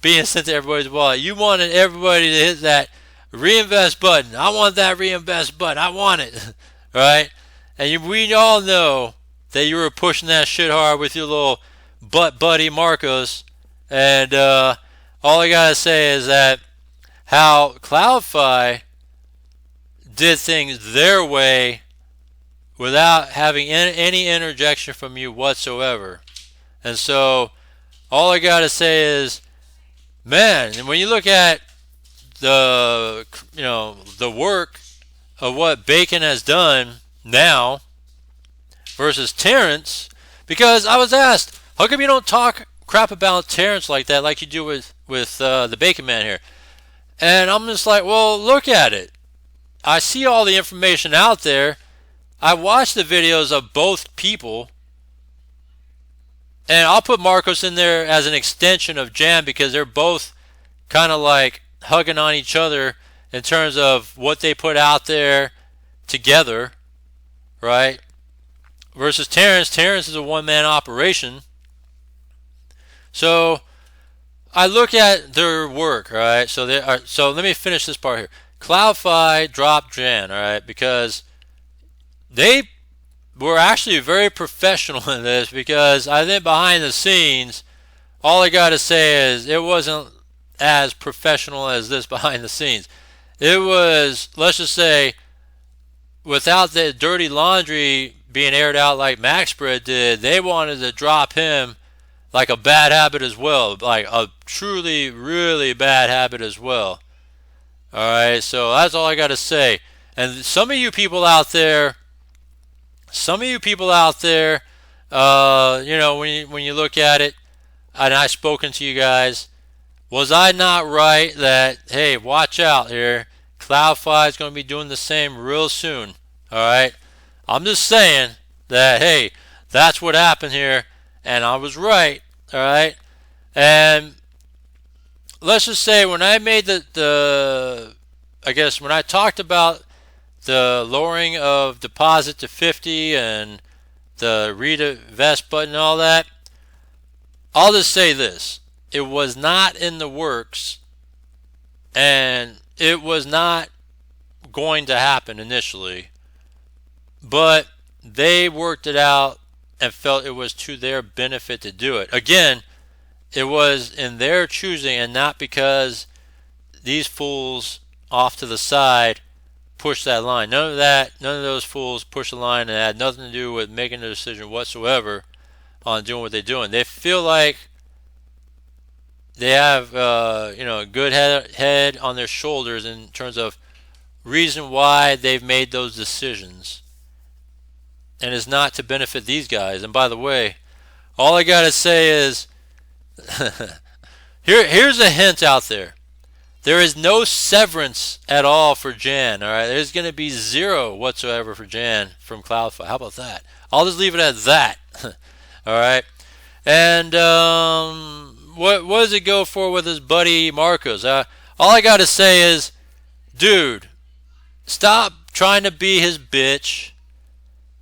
being sent to everybody's wallet. You wanted everybody to hit that reinvest button. I want that reinvest button. I want it. Right? And we all know that you were pushing that shit hard with your little butt buddy Marcos. And all I gotta say is that how CloudFi did things their way without having any interjection from you whatsoever. And so all I gotta say is, man, and when you look at the work of what Bacon has done now versus Terrence, because I was asked, how come you don't talk crap about Terrence like that, like you do with the Bacon Man here? And I'm just like, well, look at it. I see all the information out there. I watch the videos of both people, and I'll put Marcos in there as an extension of Jan because they're both kind of like hugging on each other in terms of what they put out there together, right? Versus Terrence. Terrence is a one-man operation. So I look at their work, all right? So let me finish this part here. CloudFi dropped Jan, all right, because they were actually very professional in this, because I think behind the scenes, all I got to say is it wasn't as professional as this behind the scenes. It was, let's just say, without the dirty laundry being aired out like MaxSpread did, they wanted to drop him like a bad habit as well, like a truly, really bad habit as well. Alright, so that's all I got to say. And some of you people out there, when you look at it, and I've spoken to you guys, was I not right that, hey, watch out here, CloudFi is going to be doing the same real soon, alright? I'm just saying that, hey, that's what happened here, and I was right, alright? And let's just say when I made when I talked about the lowering of deposit to 50 and the reinvest button and all that, I'll just say this. It was not in the works, and it was not going to happen initially, but they worked it out and felt it was to their benefit to do it. Again, it was in their choosing, and not because these fools off to the side pushed that line. None of those fools pushed the line, and it had nothing to do with making a decision whatsoever on doing what they're doing. They feel like they have a good head on their shoulders in terms of reason why they've made those decisions, and it's not to benefit these guys. And by the way, all I gotta say is here's a hint out there. There is no severance at all for Jan, alright? There's going to be zero whatsoever for Jan from CloudFi. How about that? I'll just leave it at that. Alright? And what does it go for with his buddy Marcos? All I got to say is, dude, stop trying to be his bitch.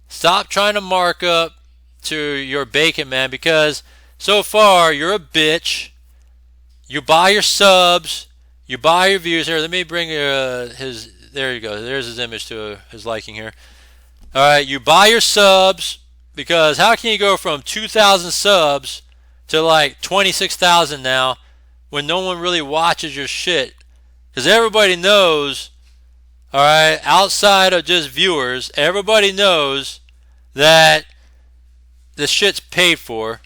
Stop trying to mark up to your Bacon Man, because so far you're a bitch. You buy your subs. You buy your views here. Let me bring his. There you go. There's his image to his liking here. All right, you buy your subs, because how can you go from 2,000 subs to like 26,000 now when no one really watches your shit? Because everybody knows, all right, outside of just viewers, everybody knows that the shit's paid for.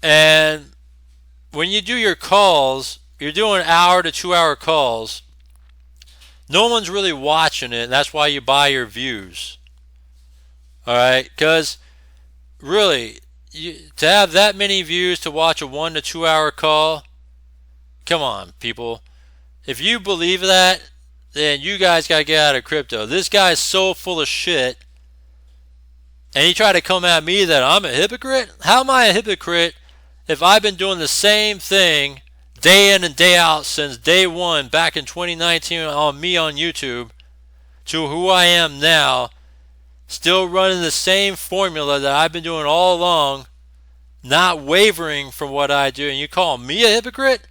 And when you do your calls, you're doing hour to 2 hour calls. No one's really watching it, and that's why you buy your views. Alright? Because, really, to have that many views to watch a 1 to 2 hour call, come on, people. If you believe that, then you guys got to get out of crypto. This guy is so full of shit, and he tried to come at me that I'm a hypocrite? How am I a hypocrite if I've been doing the same thing day in and day out since day one back in 2019 on YouTube to who I am now, still running the same formula that I've been doing all along, not wavering from what I do, and you call me a hypocrite?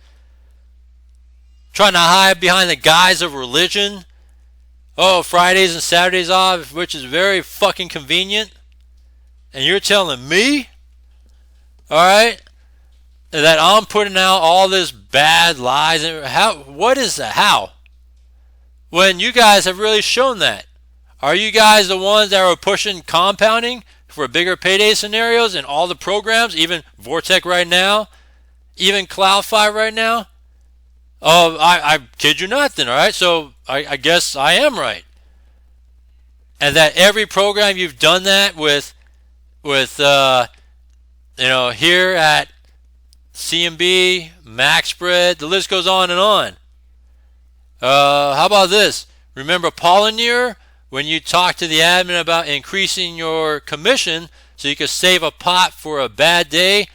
Trying to hide behind the guise of religion? Oh, Fridays and Saturdays off, which is very fucking convenient, and you're telling me, alright, that I'm putting out all this bad lies? And what is that? How? When you guys have really shown that. Are you guys the ones that are pushing compounding for bigger payday scenarios in all the programs, even Vortec right now, even CloudFi right now? Oh, I kid you not then, all right? So I guess I am right. And that every program you've done that with here at CMB, Max Spread, the list goes on and on. How about this? Remember Palantir, when you talked to the admin about increasing your commission so you could save a pot for a bad day,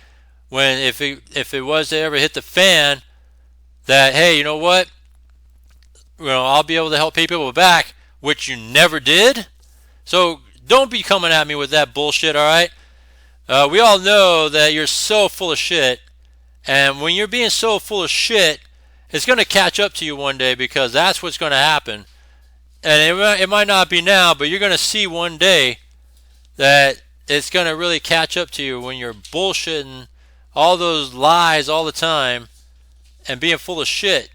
when if it was to ever hit the fan, that, hey, you know what? I'll be able to help pay people back, which you never did. So don't be coming at me with that bullshit, all right? We all know that you're so full of shit, and when you're being so full of shit, it's going to catch up to you one day, because that's what's going to happen. And it might not be now, but you're going to see one day that it's going to really catch up to you when you're bullshitting all those lies all the time and being full of shit.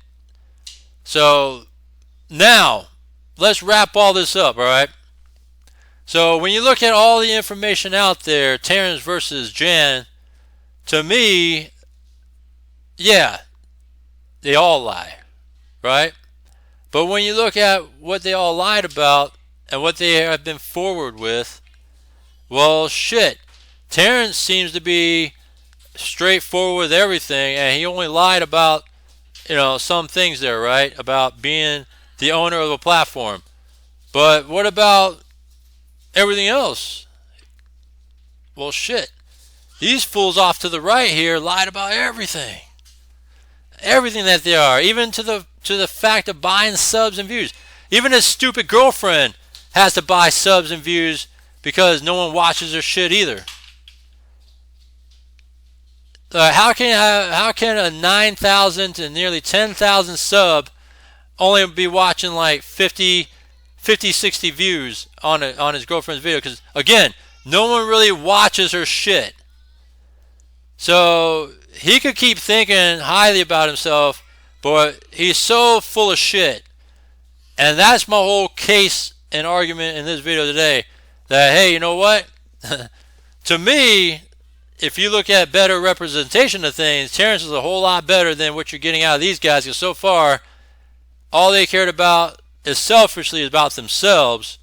So now let's wrap all this up, all right? So when you look at all the information out there, Terrence versus Jan, to me, yeah, they all lie, right? But when you look at what they all lied about and what they have been forward with, well, shit, Terrence seems to be straightforward with everything, and he only lied about, some things there, right? About being the owner of a platform. But what about everything else? Well, shit, these fools off to the right here lied about everything. Everything that they are, even to the fact of buying subs and views. Even his stupid girlfriend has to buy subs and views because no one watches her shit either. How can a 9,000 to nearly 10,000 sub only be watching like 50, 60 views on his girlfriend's video? Because again, no one really watches her shit. So he could keep thinking highly about himself, but he's so full of shit. And that's my whole case and argument in this video today. That, hey, you know what? To me, if you look at better representation of things, Terrence is a whole lot better than what you're getting out of these guys. Because so far, all they cared about is selfishly about themselves,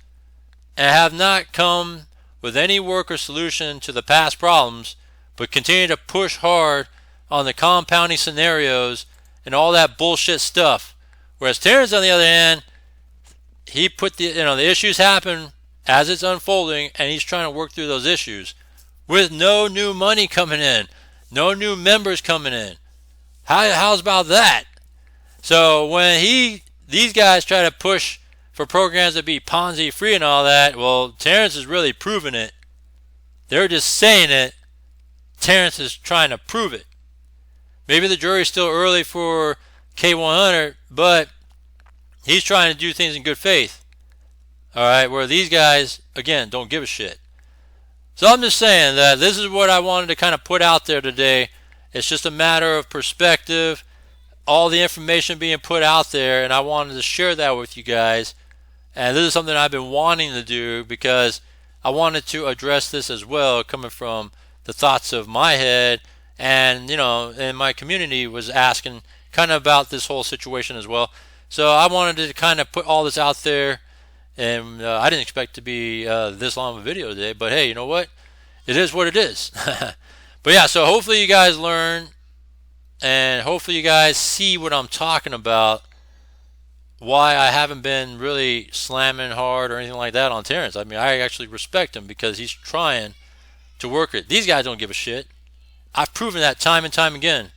and have not come with any work or solution to the past problems, but continue to push hard on the compounding scenarios and all that bullshit stuff. Whereas Terrence, on the other hand, he put the issues happen as it's unfolding, and he's trying to work through those issues with no new money coming in, no new members coming in. How's about that? So when these guys try to push for programs to be Ponzi free and all that, well, Terrence is really proving it. They're just saying it. Terrence is trying to prove it. Maybe the jury's still early for K100, but he's trying to do things in good faith. All right, where these guys, again, don't give a shit. So I'm just saying that this is what I wanted to kind of put out there today. It's just a matter of perspective, all the information being put out there, and I wanted to share that with you guys. And this is something I've been wanting to do because I wanted to address this as well, coming from the thoughts of my head, and and my community was asking kind of about this whole situation as well. So I wanted to kind of put all this out there, and I didn't expect to be this long of a video today, but hey, you know what? It is what it is. But yeah, so hopefully you guys learn, and hopefully you guys see what I'm talking about, why I haven't been really slamming hard or anything like that on Terrence. I mean, I actually respect him because he's trying to work it. These guys don't give a shit. I've proven that time and time again.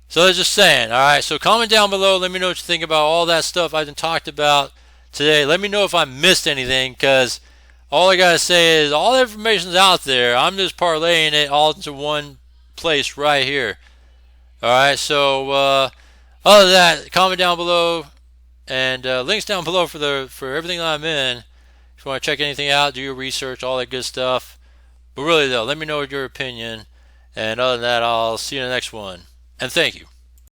So they're just saying, all right, so comment down below. Let me know what you think about all that stuff I've been talked about today. Let me know if I missed anything, because all I got to say is all the information's out there. I'm just parlaying it all into one place right here. All right, so other than that, comment down below, and links down below for everything that I'm in. If you want to check anything out, do your research, all that good stuff. But really, though, let me know your opinion. And other than that, I'll see you in the next one. And thank you.